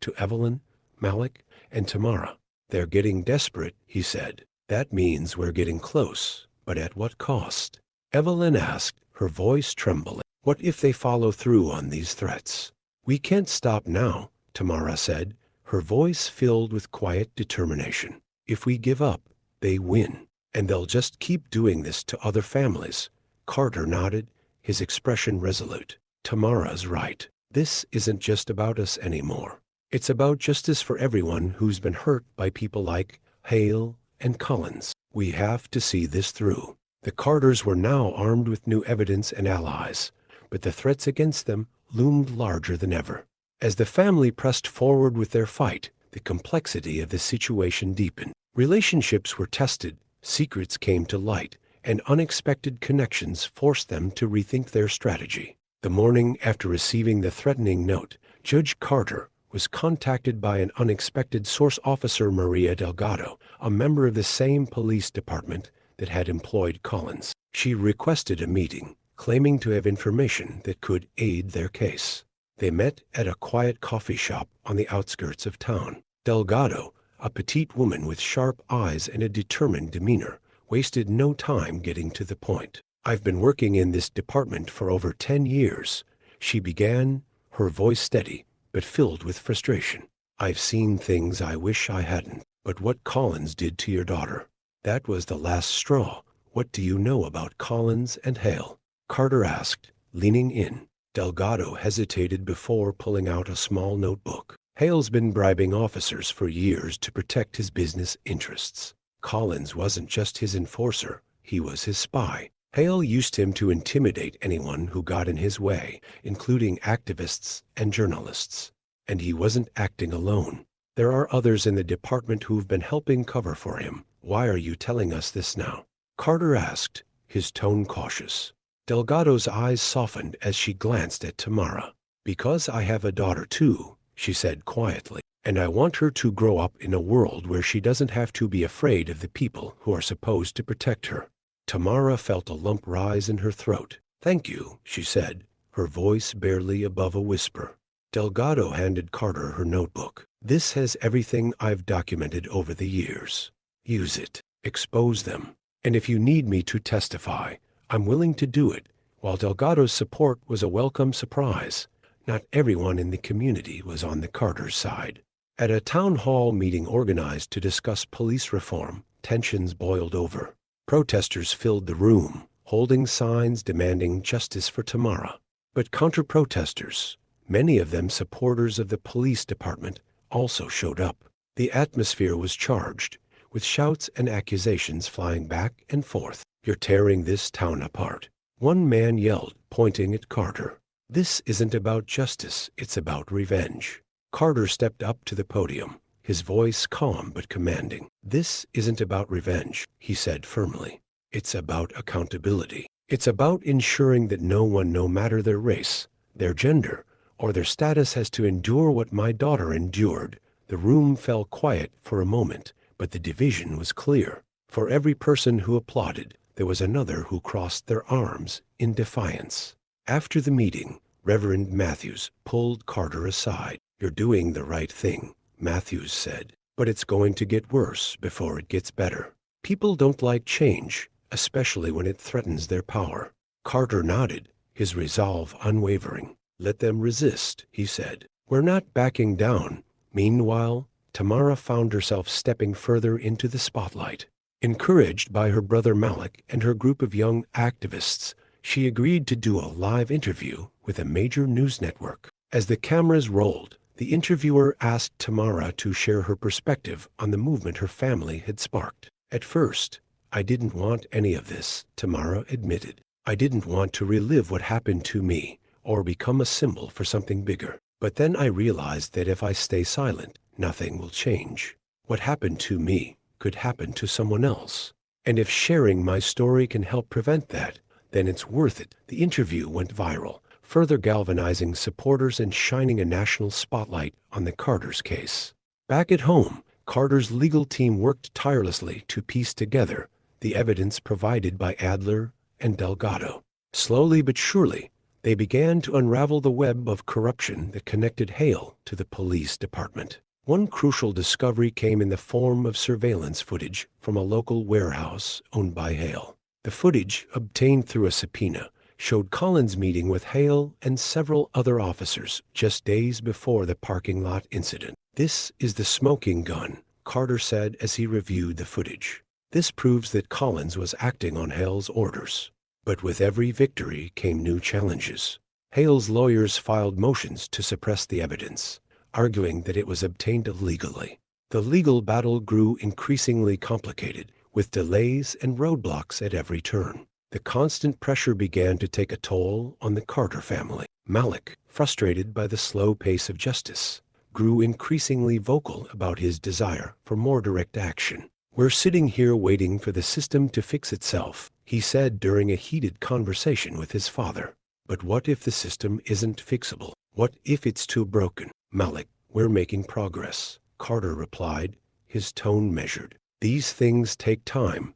to Evelyn, Malik, and Tamara. "They're getting desperate," he said. "That means we're getting close, but at what cost?" Evelyn asked, her voice trembling. "What if they follow through on these threats?" "We can't stop now," Tamara said, her voice filled with quiet determination. "If we give up, they win, and they'll just keep doing this to other families." Carter nodded, his expression resolute. "Tamara's right. This isn't just about us anymore. It's about justice for everyone who's been hurt by people like Hale and Collins. We have to see this through." The Carters were now armed with new evidence and allies, but the threats against them loomed larger than ever. As the family pressed forward with their fight, the complexity of the situation deepened. Relationships were tested, secrets came to light, and unexpected connections forced them to rethink their strategy. The morning after receiving the threatening note, Judge Carter was contacted by an unexpected source, Officer Maria Delgado, a member of the same police department that had employed Collins. She requested a meeting, claiming to have information that could aid their case. They met at a quiet coffee shop on the outskirts of town. Delgado, a petite woman with sharp eyes and a determined demeanor, wasted no time getting to the point. "I've been working in this department for over 10 years, she began, her voice steady, but filled with frustration. "I've seen things I wish I hadn't, but what Collins did to your daughter, that was the last straw. What do you know about Collins and Hale?" Carter asked, leaning in. Delgado hesitated before pulling out a small notebook. "Hale's been bribing officers for years to protect his business interests. Collins wasn't just his enforcer, he was his spy. Hale used him to intimidate anyone who got in his way, including activists and journalists. And he wasn't acting alone. There are others in the department who've been helping cover for him. Why are you telling us this now?" Carter asked, his tone cautious. Delgado's eyes softened as she glanced at Tamara. "Because I have a daughter too," she said quietly, "and I want her to grow up in a world where she doesn't have to be afraid of the people who are supposed to protect her." Tamara felt a lump rise in her throat. "Thank you," she said, her voice barely above a whisper. Delgado handed Carter her notebook. "This has everything I've documented over the years. Use it. Expose them. And if you need me to testify, I'm willing to do it." While Delgado's support was a welcome surprise, not everyone in the community was on the Carter's side. At a town hall meeting organized to discuss police reform, tensions boiled over. Protesters filled the room, holding signs demanding justice for Tamara. But counter-protesters, many of them supporters of the police department, also showed up. The atmosphere was charged, with shouts and accusations flying back and forth. "You're tearing this town apart," one man yelled, pointing at Carter. "This isn't about justice, it's about revenge." Carter stepped up to the podium, his voice calm but commanding. "This isn't about revenge," he said firmly. "It's about accountability. It's about ensuring that no one, no matter their race, their gender, or their status, has to endure what my daughter endured." The room fell quiet for a moment, but the division was clear. For every person who applauded, there was another who crossed their arms in defiance. After the meeting, Reverend Matthews pulled Carter aside. "You're doing the right thing," Matthews said, "but it's going to get worse before it gets better. People don't like change, especially when it threatens their power." Carter nodded, his resolve unwavering. "Let them resist," he said. "We're not backing down." Meanwhile, Tamara found herself stepping further into the spotlight. Encouraged by her brother Malik and her group of young activists, she agreed to do a live interview with a major news network. As the cameras rolled, the interviewer asked Tamara to share her perspective on the movement her family had sparked. "At first, I didn't want any of this," Tamara admitted. "I didn't want to relive what happened to me or become a symbol for something bigger. But then I realized that if I stay silent, nothing will change. What happened to me could happen to someone else. And if sharing my story can help prevent that, then it's worth it." The interview went viral, further galvanizing supporters and shining a national spotlight on the Carter's case. Back at home, Carter's legal team worked tirelessly to piece together the evidence provided by Adler and Delgado. Slowly but surely, they began to unravel the web of corruption that connected Hale to the police department. One crucial discovery came in the form of surveillance footage from a local warehouse owned by Hale. The footage, obtained through a subpoena, showed Collins meeting with Hale and several other officers just days before the parking lot incident. "This is the smoking gun," Carter said as he reviewed the footage. "This proves that Collins was acting on Hale's orders." But with every victory came new challenges. Hale's lawyers filed motions to suppress the evidence, arguing that it was obtained illegally. The legal battle grew increasingly complicated, with delays and roadblocks at every turn. The constant pressure began to take a toll on the Carter family. Malik, frustrated by the slow pace of justice, grew increasingly vocal about his desire for more direct action. "We're sitting here waiting for the system to fix itself," he said during a heated conversation with his father. "But what if the system isn't fixable? What if it's too broken?" "Malik, we're making progress," Carter replied, his tone measured. "These things take time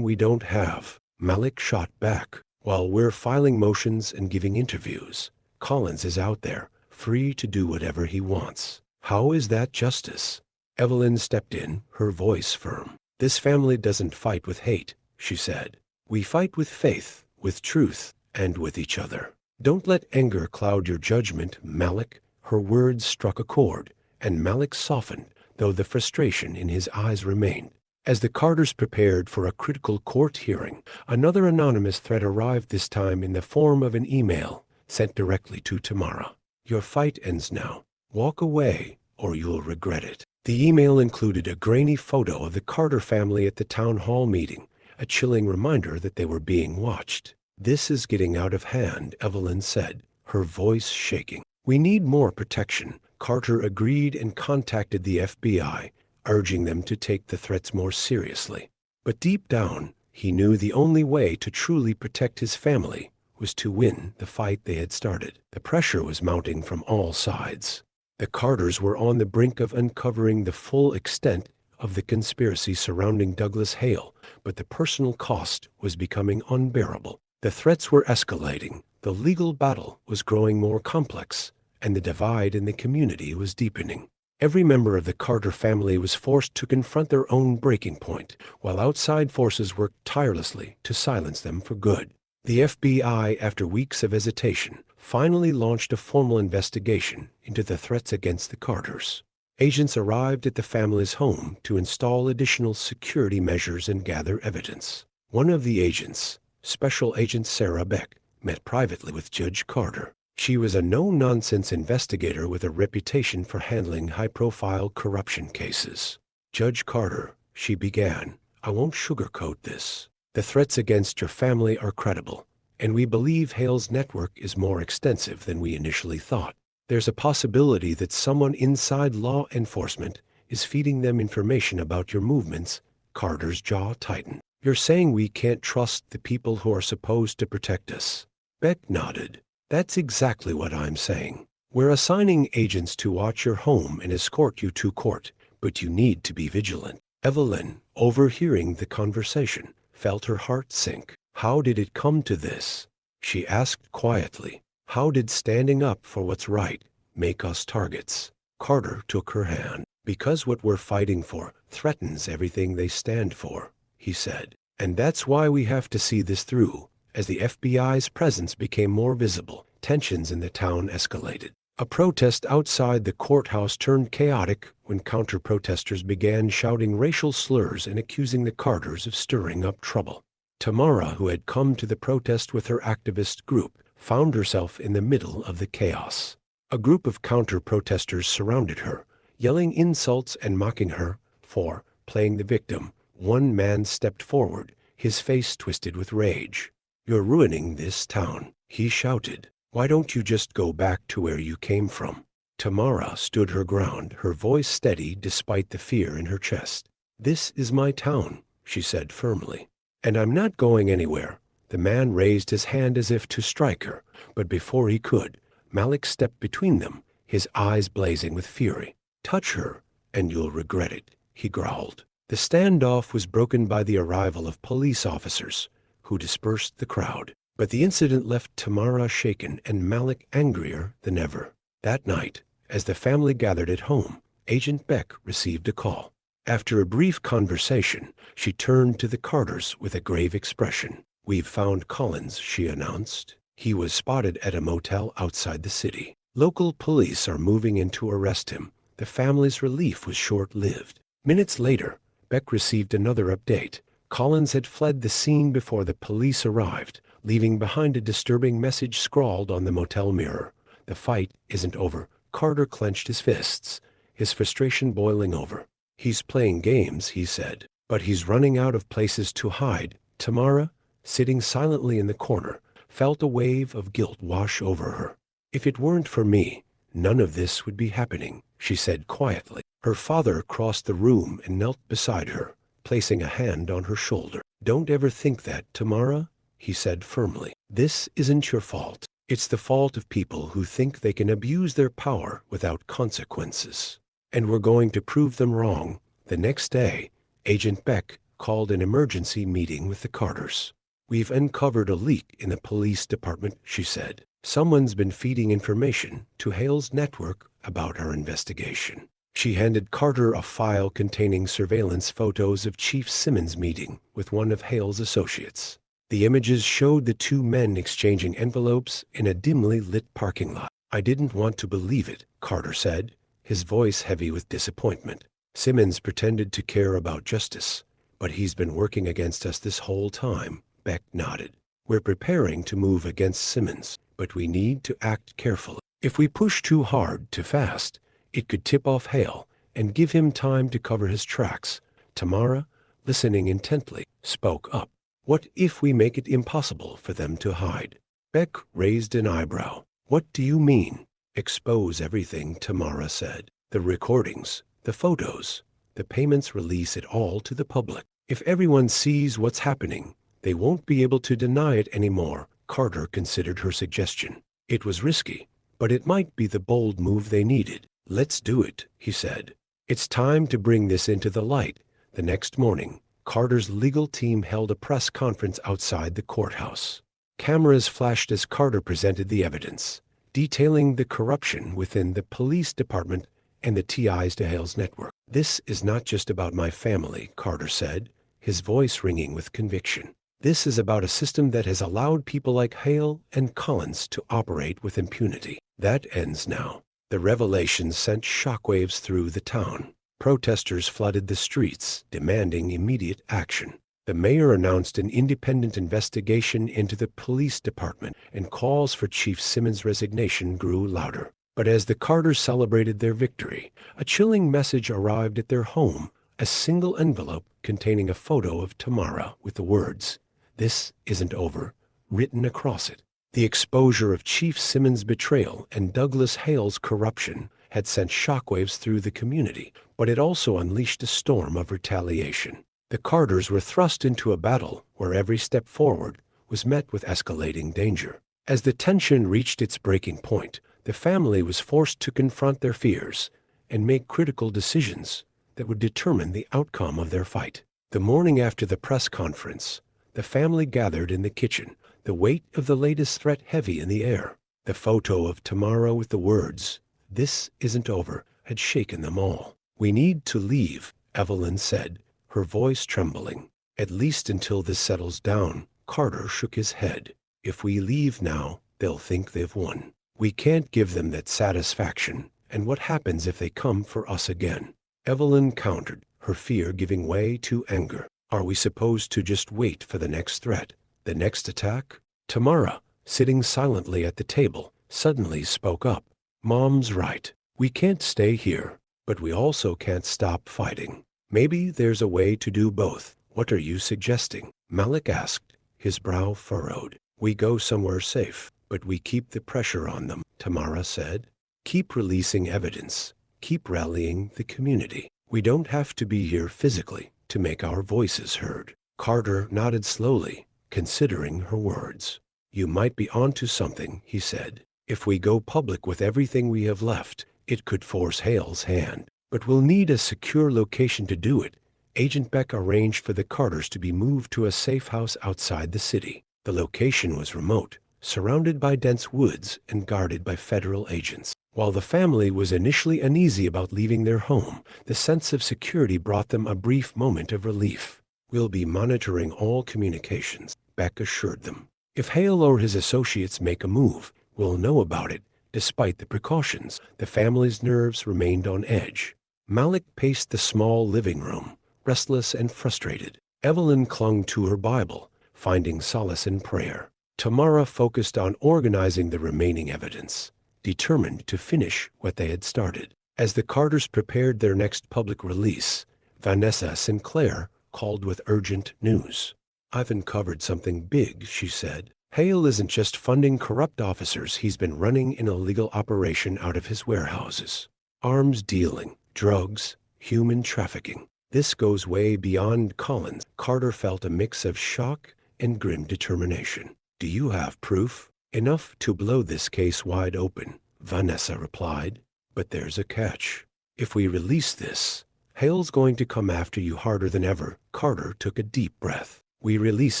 we don't have." Malik shot back. "While we're filing motions and giving interviews, Collins is out there, free to do whatever he wants. How is that justice?" Evelyn stepped in, her voice firm. "This family doesn't fight with hate," she said. "We fight with faith, with truth, and with each other. Don't let anger cloud your judgment, Malik." Her words struck a chord, and Malik softened, though the frustration in his eyes remained. As the Carters prepared for a critical court hearing, another anonymous threat arrived, this time in the form of an email sent directly to Tamara. "Your fight ends now. Walk away, or you'll regret it." The email included a grainy photo of the Carter family at the town hall meeting, a chilling reminder that they were being watched. "This is getting out of hand," Evelyn said, her voice shaking. "We need more protection." Carter agreed and contacted the FBI, urging them to take the threats more seriously. But deep down, he knew the only way to truly protect his family was to win the fight they had started. The pressure was mounting from all sides. The Carters were on the brink of uncovering the full extent of the conspiracy surrounding Douglas Hale, but the personal cost was becoming unbearable. The threats were escalating, the legal battle was growing more complex, and the divide in the community was deepening. Every member of the Carter family was forced to confront their own breaking point, while outside forces worked tirelessly to silence them for good. The FBI, after weeks of hesitation, finally launched a formal investigation into the threats against the Carters. Agents arrived at the family's home to install additional security measures and gather evidence. One of the agents, Special Agent Sarah Beck, met privately with Judge Carter. She was a no-nonsense investigator with a reputation for handling high-profile corruption cases. "Judge Carter," she began, "I won't sugarcoat this. The threats against your family are credible, and we believe Hale's network is more extensive than we initially thought. There's a possibility that someone inside law enforcement is feeding them information about your movements." Carter's jaw tightened. "You're saying we can't trust the people who are supposed to protect us?" Beck nodded. "That's exactly what I'm saying. We're assigning agents to watch your home and escort you to court, but you need to be vigilant." Evelyn, overhearing the conversation, felt her heart sink. "How did it come to this?" she asked quietly. "How did standing up for what's right make us targets?" Carter took her hand. "Because what we're fighting for threatens everything they stand for," he said. "And that's why we have to see this through." As the FBI's presence became more visible, tensions in the town escalated. A protest outside the courthouse turned chaotic when counter-protesters began shouting racial slurs and accusing the Carters of stirring up trouble. Tamara, who had come to the protest with her activist group, found herself in the middle of the chaos. A group of counter-protesters surrounded her, yelling insults and mocking her for playing the victim. One man stepped forward, his face twisted with rage. "You're ruining this town," he shouted. "Why don't you just go back to where you came from?" Tamara stood her ground, her voice steady despite the fear in her chest. "This is my town," she said firmly, "and I'm not going anywhere." The man raised his hand as if to strike her, but before he could, Malik stepped between them, his eyes blazing with fury. "Touch her, and you'll regret it," he growled. The standoff was broken by the arrival of police officers, who dispersed the crowd. But the incident left Tamara shaken and Malik angrier than ever. That night, as the family gathered at home, Agent Beck received a call. After a brief conversation, she turned to the Carters with a grave expression. "We've found Collins," she announced. "He was spotted at a motel outside the city. Local police are moving in to arrest him." The family's relief was short-lived. Minutes later, Beck received another update. Collins had fled the scene before the police arrived, leaving behind a disturbing message scrawled on the motel mirror. "The fight isn't over." Carter clenched his fists, his frustration boiling over. "He's playing games," he said, "but he's running out of places to hide." "Tamara," sitting silently in the corner, felt a wave of guilt wash over her. "If it weren't for me, none of this would be happening," she said quietly. Her father crossed the room and knelt beside her, placing a hand on her shoulder. "Don't ever think that, Tamara," he said firmly. "This isn't your fault. It's the fault of people who think they can abuse their power without consequences. And we're going to prove them wrong." The next day, Agent Beck called an emergency meeting with the Carters. "We've uncovered a leak in the police department," she said. "Someone's been feeding information to Hale's network about our investigation." She handed Carter a file containing surveillance photos of Chief Simmons meeting with one of Hale's associates. The images showed the two men exchanging envelopes in a dimly lit parking lot. "I didn't want to believe it," Carter said, his voice heavy with disappointment. "Simmons pretended to care about justice, but he's been working against us this whole time." Beck nodded. "We're preparing to move against Simmons, but we need to act carefully. If we push too hard, too fast, it could tip off Hale and give him time to cover his tracks." Tamara, listening intently, spoke up. "What if we make it impossible for them to hide?" Beck raised an eyebrow. "What do you mean?" "Expose everything," Tamara said. "The recordings, the photos, the payments, release it all to the public. If everyone sees what's happening, they won't be able to deny it anymore." Carter considered her suggestion. It was risky, but it might be the bold move they needed. "Let's do it," he said. "It's time to bring this into the light." The next morning, Carter's legal team held a press conference outside the courthouse. Cameras flashed as Carter presented the evidence, detailing the corruption within the police department and the ties to Hale's network. "This is not just about my family," Carter said, his voice ringing with conviction. "This is about a system that has allowed people like Hale and Collins to operate with impunity. That ends now." The revelations sent shockwaves through the town. Protesters flooded the streets, demanding immediate action. The mayor announced an independent investigation into the police department, and calls for Chief Simmons' resignation grew louder. But as the Carters celebrated their victory, a chilling message arrived at their home, a single envelope containing a photo of Tamara with the words, "This isn't over," written across it. The exposure of Chief Simmons' betrayal and Douglas Hale's corruption had sent shockwaves through the community, but it also unleashed a storm of retaliation. The Carters were thrust into a battle where every step forward was met with escalating danger. As the tension reached its breaking point, the family was forced to confront their fears and make critical decisions that would determine the outcome of their fight. The morning after the press conference, the family gathered in the kitchen, the weight of the latest threat heavy in the air. The photo of Tamara with the words, "This isn't over," had shaken them all. "We need to leave," Evelyn said, her voice trembling. "At least until this settles down." Carter shook his head. "If we leave now, they'll think they've won. We can't give them that satisfaction. And what happens if they come for us again?" Evelyn countered, her fear giving way to anger. "Are we supposed to just wait for the next threat? The next attack?" Tamara, sitting silently at the table, suddenly spoke up. "Mom's right. We can't stay here, but we also can't stop fighting. Maybe there's a way to do both." "What are you suggesting?" Malik asked, his brow furrowed. "We go somewhere safe, but we keep the pressure on them," Tamara said. "Keep releasing evidence. Keep rallying the community. We don't have to be here physically to make our voices heard." Carter nodded slowly, considering her words. "You might be onto something," he said. "If we go public with everything we have left, it could force Hale's hand. But we'll need a secure location to do it." Agent Beck arranged for the Carters to be moved to a safe house outside the city. The location was remote, surrounded by dense woods and guarded by federal agents. While the family was initially uneasy about leaving their home, the sense of security brought them a brief moment of relief. "We'll be monitoring all communications," Beck assured them. "If Hale or his associates make a move, we'll know about it." Despite the precautions, the family's nerves remained on edge. Malik paced the small living room, restless and frustrated. Evelyn clung to her Bible, finding solace in prayer. Tamara focused on organizing the remaining evidence, determined to finish what they had started. As the Carters prepared their next public release, Vanessa Sinclair called with urgent news. I've uncovered something big, she said. Hale isn't just funding corrupt officers, he's been running an illegal operation out of his warehouses. Arms dealing, drugs, human trafficking. This goes way beyond Collins. Carter felt a mix of shock and grim determination. Do you have proof? Enough to blow this case wide open, Vanessa replied. But there's a catch. If we release this, Hale's going to come after you harder than ever. Carter took a deep breath. We release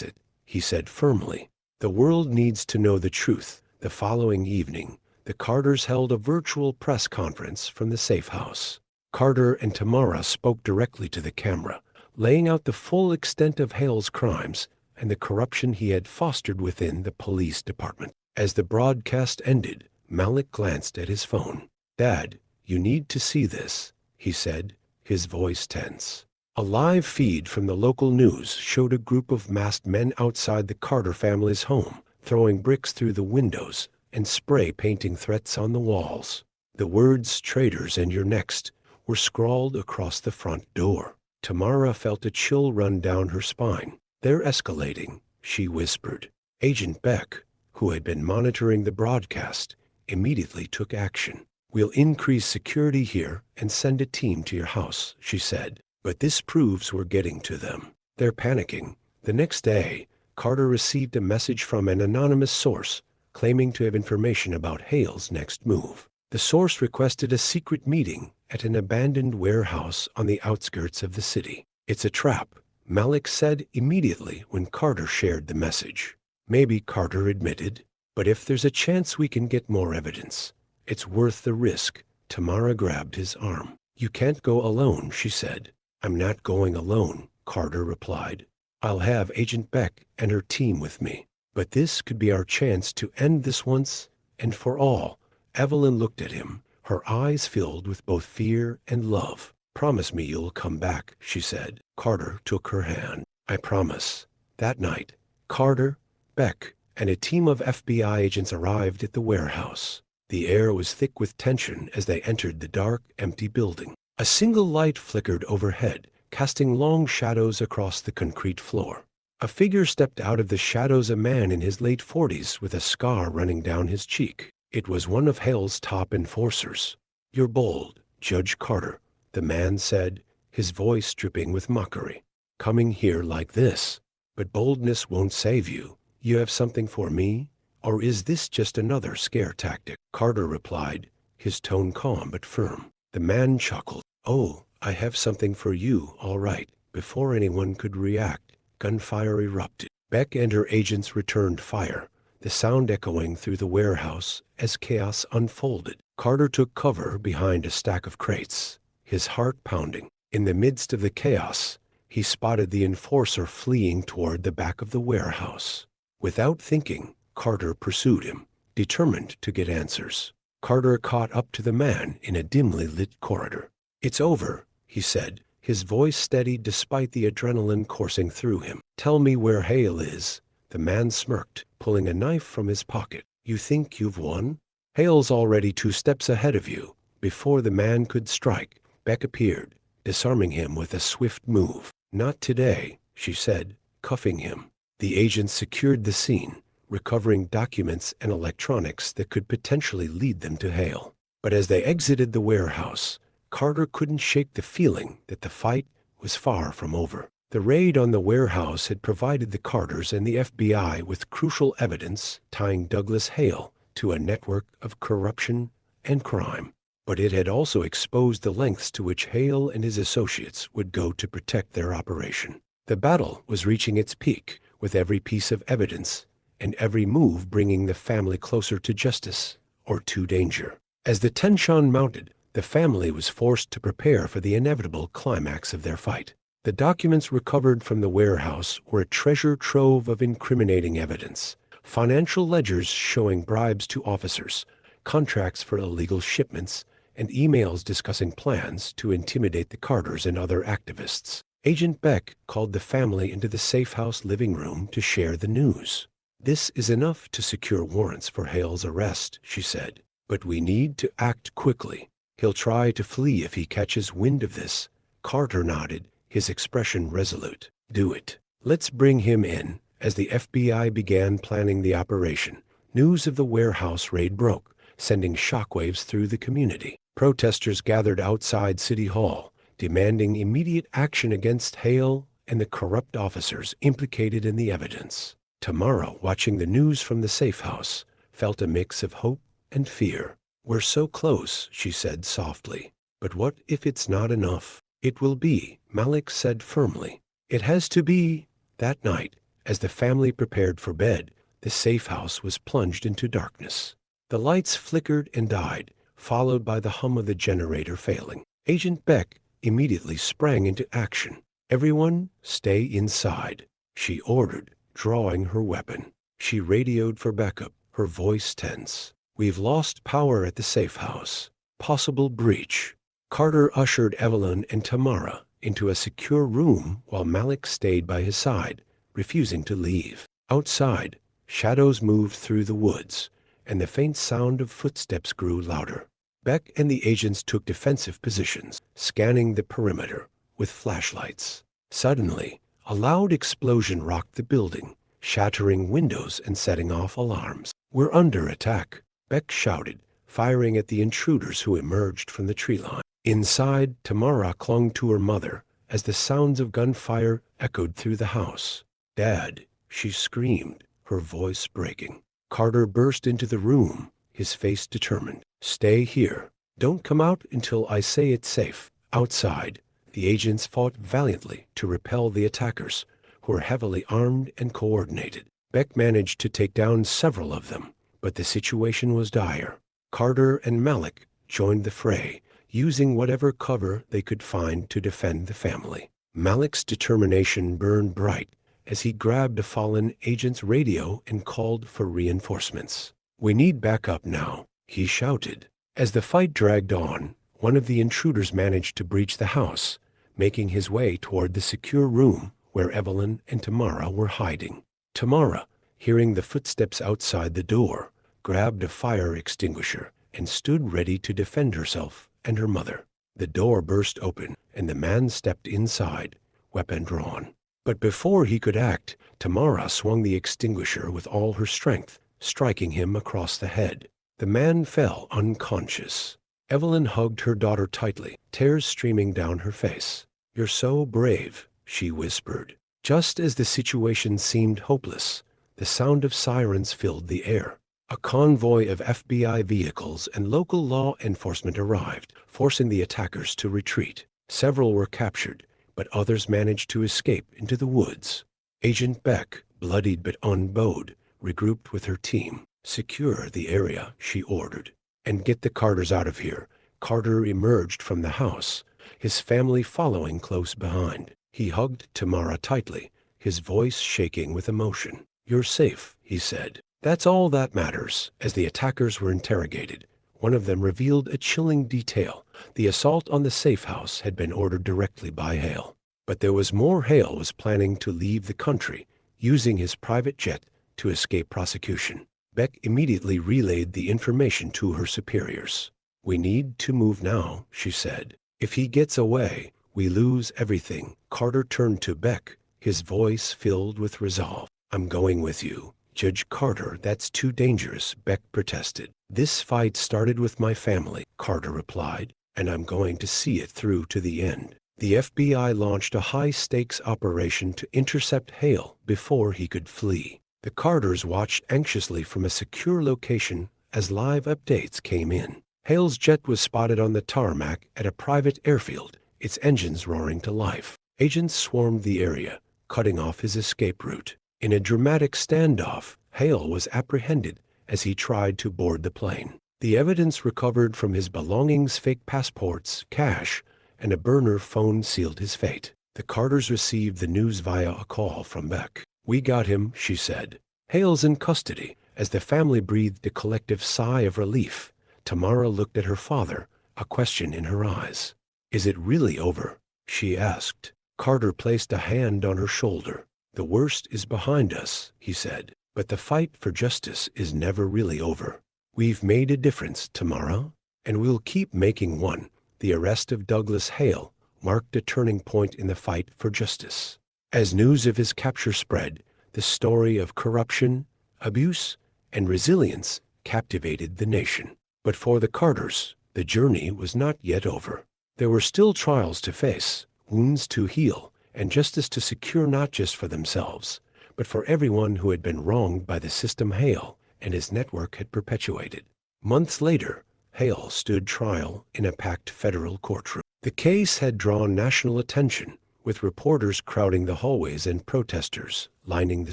it, he said firmly. The world needs to know the truth. The following evening, the Carters held a virtual press conference from the safe house. Carter and Tamara spoke directly to the camera, laying out the full extent of Hale's crimes and the corruption he had fostered within the police department. As the broadcast ended, Malik glanced at his phone. Dad, you need to see this, he said, his voice tense. A live feed from the local news showed a group of masked men outside the Carter family's home, throwing bricks through the windows and spray painting threats on the walls. The words "traitors and you're next" were scrawled across the front door. Tamara felt a chill run down her spine. They're escalating, she whispered. Agent Beck, who had been monitoring the broadcast, immediately took action. We'll increase security here and send a team to your house, she said. But this proves we're getting to them. They're panicking. The next day, Carter received a message from an anonymous source claiming to have information about Hale's next move. The source requested a secret meeting at an abandoned warehouse on the outskirts of the city. It's a trap, Malik said immediately when Carter shared the message. Maybe, Carter admitted, but if there's a chance we can get more evidence, it's worth the risk. Tamara grabbed his arm. You can't go alone, she said. I'm not going alone, Carter replied. I'll have Agent Beck and her team with me. But this could be our chance to end this once and for all. Evelyn looked at him, her eyes filled with both fear and love. Promise me you'll come back, she said. Carter took her hand. I promise. That night, Carter, Beck, and a team of FBI agents arrived at the warehouse. The air was thick with tension as they entered the dark, empty building. A single light flickered overhead, casting long shadows across the concrete floor. A figure stepped out of the shadows, a man in his late 40s with a scar running down his cheek. It was one of Hale's top enforcers. You're bold, Judge Carter, the man said, his voice dripping with mockery. Coming here like this. But boldness won't save you. You have something for me? Or is this just another scare tactic? Carter replied, his tone calm but firm. The man chuckled. Oh, I have something for you, all right. Before anyone could react, gunfire erupted. Beck and her agents returned fire, the sound echoing through the warehouse as chaos unfolded. Carter took cover behind a stack of crates, his heart pounding. In the midst of the chaos, he spotted the enforcer fleeing toward the back of the warehouse. Without thinking, Carter pursued him, determined to get answers. Carter caught up to the man in a dimly lit corridor. It's over, he said, his voice steady despite the adrenaline coursing through him. Tell me where Hale is. The man smirked, pulling a knife from his pocket. You think you've won? Hale's already 2 steps ahead of you. Before the man could strike, Beck appeared, disarming him with a swift move. Not today, she said, cuffing him. The agents secured the scene, recovering documents and electronics that could potentially lead them to Hale. But as they exited the warehouse, Carter couldn't shake the feeling that the fight was far from over. The raid on the warehouse had provided the Carters and the FBI with crucial evidence tying Douglas Hale to a network of corruption and crime. But it had also exposed the lengths to which Hale and his associates would go to protect their operation. The battle was reaching its peak, with every piece of evidence and every move bringing the family closer to justice or to danger. As the tension mounted, the family was forced to prepare for the inevitable climax of their fight. The documents recovered from the warehouse were a treasure trove of incriminating evidence. Financial ledgers showing bribes to officers, contracts for illegal shipments, and emails discussing plans to intimidate the Carters and other activists. Agent Beck called the family into the safe house living room to share the news. This is enough to secure warrants for Hale's arrest, she said. But we need to act quickly. He'll try to flee if he catches wind of this. Carter nodded, his expression resolute. Do it. Let's bring him in. As the FBI began planning the operation, news of the warehouse raid broke, sending shockwaves through the community. Protesters gathered outside City Hall, demanding immediate action against Hale and the corrupt officers implicated in the evidence. Tamara, watching the news from the safe house, felt a mix of hope and fear. "We're so close," she said softly. "But what if it's not enough?" "It will be," Malik said firmly. "It has to be." That night, as the family prepared for bed, the safe house was plunged into darkness. The lights flickered and died, followed by the hum of the generator failing. Agent Beck immediately sprang into action. "Everyone, stay inside," she ordered, drawing her weapon. She radioed for backup, her voice tense. "We've lost power at the safe house. Possible breach." Carter ushered Evelyn and Tamara into a secure room while Malik stayed by his side, refusing to leave. Outside, shadows moved through the woods, and the faint sound of footsteps grew louder. Beck and the agents took defensive positions, scanning the perimeter with flashlights. Suddenly, a loud explosion rocked the building, shattering windows and setting off alarms. "We're under attack," Beck shouted, firing at the intruders who emerged from the tree line. Inside, Tamara clung to her mother as the sounds of gunfire echoed through the house. "Dad," she screamed, her voice breaking. Carter burst into the room, his face determined. "Stay here. Don't come out until I say it's safe." Outside, the agents fought valiantly to repel the attackers, who were heavily armed and coordinated. Beck managed to take down several of them, but the situation was dire. Carter and Malik joined the fray, using whatever cover they could find to defend the family. Malik's determination burned bright as he grabbed a fallen agent's radio and called for reinforcements. "We need backup now," he shouted. As the fight dragged on, one of the intruders managed to breach the house, making his way toward the secure room where Evelyn and Tamara were hiding. Tamara, hearing the footsteps outside the door, grabbed a fire extinguisher and stood ready to defend herself and her mother. The door burst open, and the man stepped inside, weapon drawn. But before he could act, Tamara swung the extinguisher with all her strength, striking him across the head. The man fell unconscious. Evelyn hugged her daughter tightly, tears streaming down her face. "You're so brave," she whispered. Just as the situation seemed hopeless, the sound of sirens filled the air. A convoy of FBI vehicles and local law enforcement arrived, forcing the attackers to retreat. Several were captured, but others managed to escape into the woods. Agent Beck, bloodied but unbowed, regrouped with her team. "Secure the area," she ordered. "And get the Carters out of here." Carter emerged from the house, his family following close behind. He hugged Tamara tightly, his voice shaking with emotion. "You're safe," he said. "That's all that matters." As the attackers were interrogated, one of them revealed a chilling detail. The assault on the safe house had been ordered directly by Hale. But there was more. Hale was planning to leave the country, using his private jet to escape prosecution. Beck immediately relayed the information to her superiors. "We need to move now," she said. "If he gets away, we lose everything." Carter turned to Beck, his voice filled with resolve. "I'm going with you." "Judge Carter, that's too dangerous," Beck protested. "This fight started with my family," Carter replied, "and I'm going to see it through to the end." The FBI launched a high-stakes operation to intercept Hale before he could flee. The Carters watched anxiously from a secure location as live updates came in. Hale's jet was spotted on the tarmac at a private airfield, its engines roaring to life. Agents swarmed the area, cutting off his escape route. In a dramatic standoff, Hale was apprehended as he tried to board the plane. The evidence recovered from his belongings, fake passports, cash, and a burner phone sealed his fate. The Carters received the news via a call from Beck. "We got him," she said. "Hale's in custody." As the family breathed a collective sigh of relief, Tamara looked at her father, a question in her eyes. "Is it really over?" she asked. Carter placed a hand on her shoulder. "The worst is behind us," he said, "but the fight for justice is never really over. We've made a difference, Tamara, and we'll keep making one." The arrest of Douglas Hale marked a turning point in the fight for justice. As news of his capture spread, the story of corruption, abuse, and resilience captivated the nation. But for the Carters, the journey was not yet over. There were still trials to face, wounds to heal, and justice to secure not just for themselves, but for everyone who had been wronged by the system Hale and his network had perpetuated. Months later, Hale stood trial in a packed federal courtroom. The case had drawn national attention, with reporters crowding the hallways and protesters lining the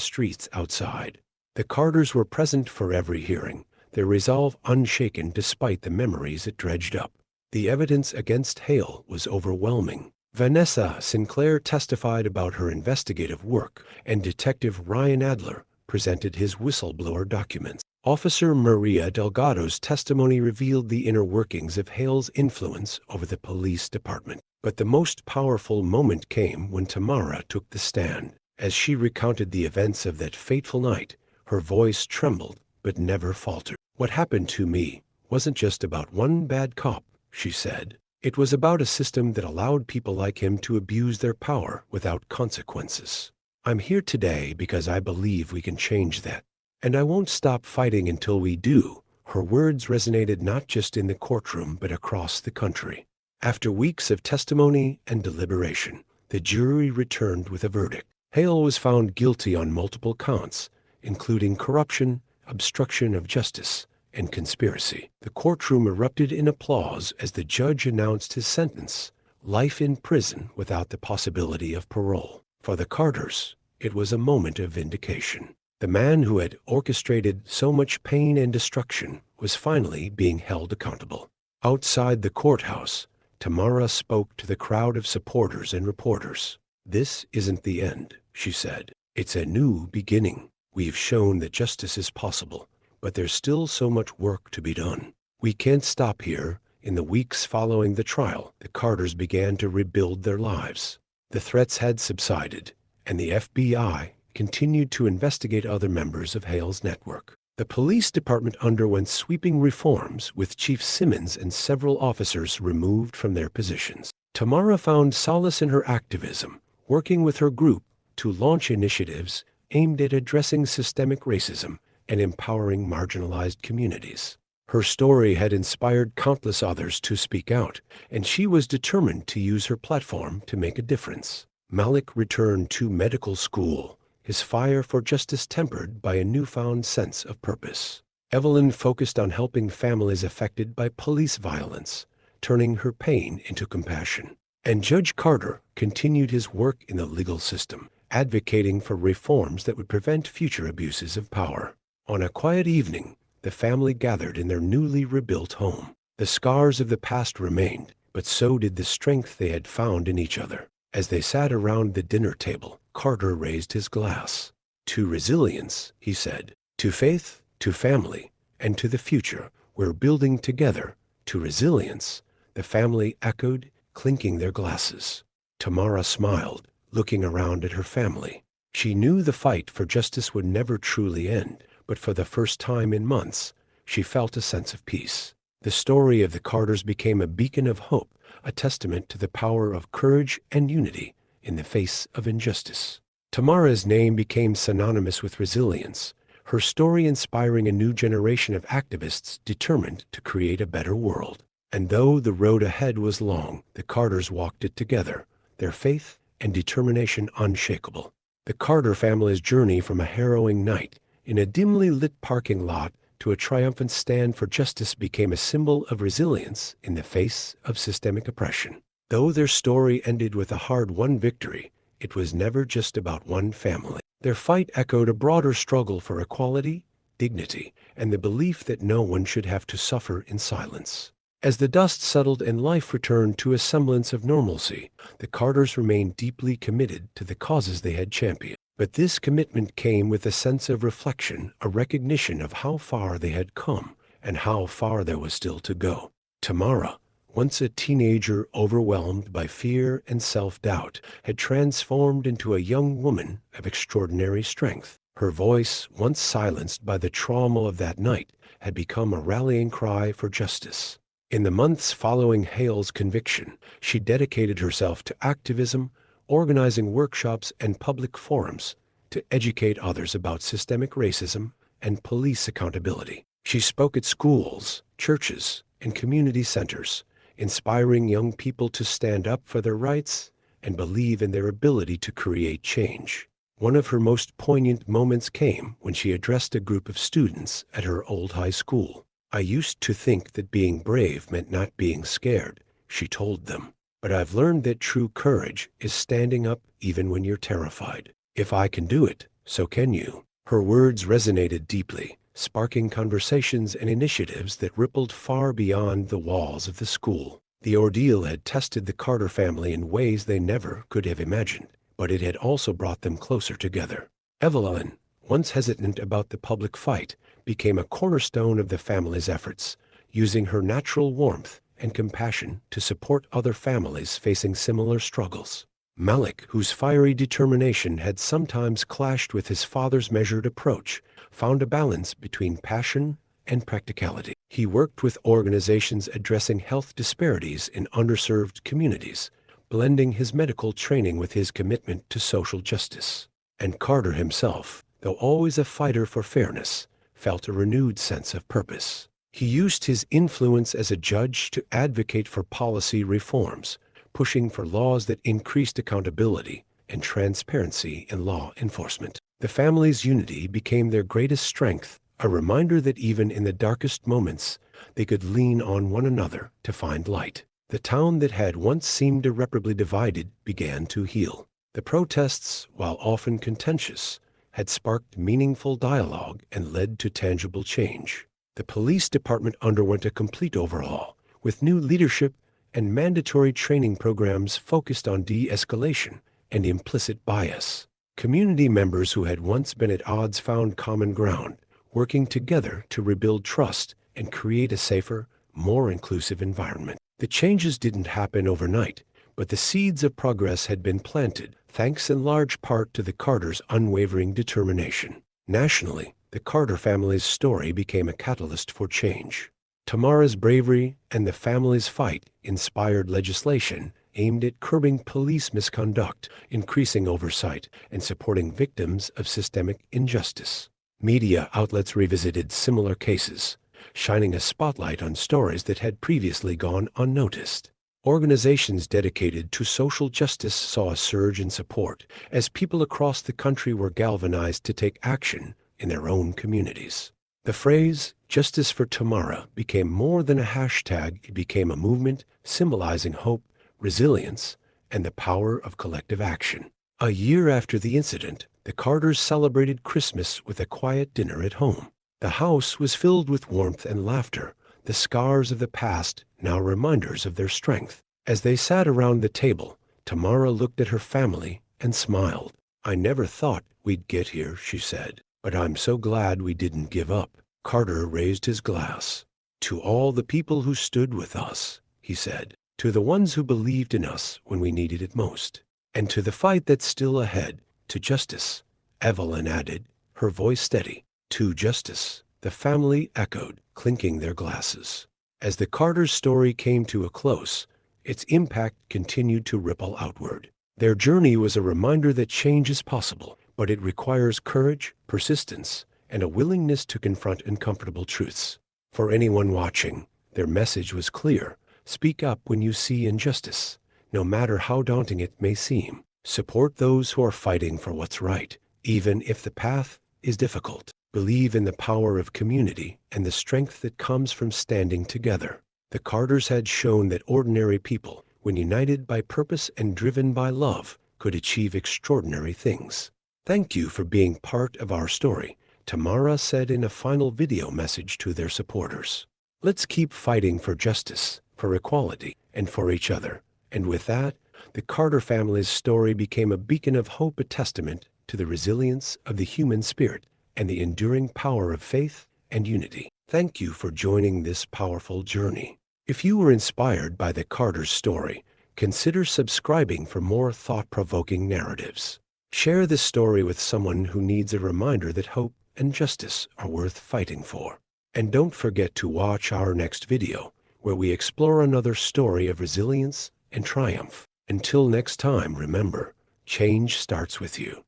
streets outside. The Carters were present for every hearing, their resolve unshaken despite the memories it dredged up. The evidence against Hale was overwhelming. Vanessa Sinclair testified about her investigative work, and Detective Ryan Adler presented his whistleblower documents. Officer Maria Delgado's testimony revealed the inner workings of Hale's influence over the police department. But the most powerful moment came when Tamara took the stand. As she recounted the events of that fateful night, her voice trembled but never faltered. "What happened to me wasn't just about one bad cop," she said. "It was about a system that allowed people like him to abuse their power without consequences. I'm here today because I believe we can change that. And I won't stop fighting until we do." Her words resonated not just in the courtroom but across the country. After weeks of testimony and deliberation, the jury returned with a verdict. Hale was found guilty on multiple counts, including corruption, obstruction of justice, and conspiracy. The courtroom erupted in applause as the judge announced his sentence: life in prison without the possibility of parole. For the Carters, it was a moment of vindication. The man who had orchestrated so much pain and destruction was finally being held accountable. Outside the courthouse, Tamara spoke to the crowd of supporters and reporters. "This isn't the end," she said. "It's a new beginning. We've shown that justice is possible, but there's still so much work to be done. We can't stop here." In the weeks following the trial, the Carters began to rebuild their lives. The threats had subsided, and the FBI continued to investigate other members of Hale's network. The police department underwent sweeping reforms, with Chief Simmons and several officers removed from their positions. Tamara found solace in her activism, working with her group to launch initiatives aimed at addressing systemic racism and empowering marginalized communities. Her story had inspired countless others to speak out, and she was determined to use her platform to make a difference. Malik returned to medical school, his fire for justice tempered by a newfound sense of purpose. Evelyn focused on helping families affected by police violence, turning her pain into compassion. And Judge Carter continued his work in the legal system, advocating for reforms that would prevent future abuses of power. On a quiet evening, the family gathered in their newly rebuilt home. The scars of the past remained, but so did the strength they had found in each other. As they sat around the dinner table, Carter raised his glass. "To resilience," he said. "To faith, to family, and to the future we're building together." "To resilience," the family echoed, clinking their glasses. Tamara smiled, looking around at her family. She knew the fight for justice would never truly end, but for the first time in months, she felt a sense of peace. The story of the Carters became a beacon of hope, a testament to the power of courage and unity in the face of injustice. Tamara's name became synonymous with resilience, her story inspiring a new generation of activists determined to create a better world. And though the road ahead was long, the Carters walked it together, their faith and determination unshakable. The Carter family's journey from a harrowing night in a dimly lit parking lot to a triumphant stand for justice became a symbol of resilience in the face of systemic oppression. Though their story ended with a hard-won victory, it was never just about one family. Their fight echoed a broader struggle for equality, dignity, and the belief that no one should have to suffer in silence. As the dust settled and life returned to a semblance of normalcy, the Carters remained deeply committed to the causes they had championed. But this commitment came with a sense of reflection, a recognition of how far they had come and how far there was still to go. Tamara, once a teenager overwhelmed by fear and self-doubt, had transformed into a young woman of extraordinary strength. Her voice, once silenced by the trauma of that night, had become a rallying cry for justice. In the months following Hale's conviction, she dedicated herself to activism, organizing workshops and public forums to educate others about systemic racism and police accountability. She spoke at schools, churches, and community centers, inspiring young people to stand up for their rights and believe in their ability to create change. One of her most poignant moments came when she addressed a group of students at her old high school. "I used to think that being brave meant not being scared," she told them. "But I've learned that true courage is standing up even when you're terrified. If I can do it, so can you." Her words resonated deeply, sparking conversations and initiatives that rippled far beyond the walls of the school. The ordeal had tested the Carter family in ways they never could have imagined, but it had also brought them closer together. Evelyn, once hesitant about the public fight, became a cornerstone of the family's efforts, using her natural warmth and compassion to support other families facing similar struggles. Malik, whose fiery determination had sometimes clashed with his father's measured approach, found a balance between passion and practicality. He worked with organizations addressing health disparities in underserved communities, blending his medical training with his commitment to social justice. And Carter himself, though always a fighter for fairness, felt a renewed sense of purpose. He used his influence as a judge to advocate for policy reforms, pushing for laws that increased accountability and transparency in law enforcement. The family's unity became their greatest strength, a reminder that even in the darkest moments, they could lean on one another to find light. The town that had once seemed irreparably divided began to heal. The protests, while often contentious, had sparked meaningful dialogue and led to tangible change. The police department underwent a complete overhaul, with new leadership and mandatory training programs focused on de-escalation and implicit bias. Community members who had once been at odds found common ground, working together to rebuild trust and create a safer, more inclusive environment. The changes didn't happen overnight, but the seeds of progress had been planted, thanks in large part to the Carters' unwavering determination. Nationally, the Carter family's story became a catalyst for change. Tamara's bravery and the family's fight inspired legislation aimed at curbing police misconduct, increasing oversight, and supporting victims of systemic injustice. Media outlets revisited similar cases, shining a spotlight on stories that had previously gone unnoticed. Organizations dedicated to social justice saw a surge in support as people across the country were galvanized to take action in their own communities. The phrase, "Justice for Tamara," became more than a hashtag. It became a movement symbolizing hope, resilience, and the power of collective action. A year after the incident, the Carters celebrated Christmas with a quiet dinner at home. The house was filled with warmth and laughter, the scars of the past now reminders of their strength. As they sat around the table, Tamara looked at her family and smiled. "I never thought we'd get here," she said, "but I'm so glad we didn't give up." Carter raised his glass. "To all the people who stood with us," he said, "to the ones who believed in us when we needed it most, and to the fight that's still ahead, to justice," Evelyn added, her voice steady. "To justice," the family echoed, clinking their glasses. As the Carters' story came to a close, its impact continued to ripple outward. Their journey was a reminder that change is possible, but it requires courage, persistence, and a willingness to confront uncomfortable truths. For anyone watching, their message was clear. Speak up when you see injustice, no matter how daunting it may seem. Support those who are fighting for what's right, even if the path is difficult. Believe in the power of community and the strength that comes from standing together. The Carters had shown that ordinary people, when united by purpose and driven by love, could achieve extraordinary things. "Thank you for being part of our story," Tamara said in a final video message to their supporters. "Let's keep fighting for justice, for equality, and for each other." And with that, the Carter family's story became a beacon of hope, a testament to the resilience of the human spirit and the enduring power of faith and unity. Thank you for joining this powerful journey. If you were inspired by the Carter's story, consider subscribing for more thought-provoking narratives. Share this story with someone who needs a reminder that hope and justice are worth fighting for. And don't forget to watch our next video, where we explore another story of resilience and triumph. Until next time, remember, Change starts with you.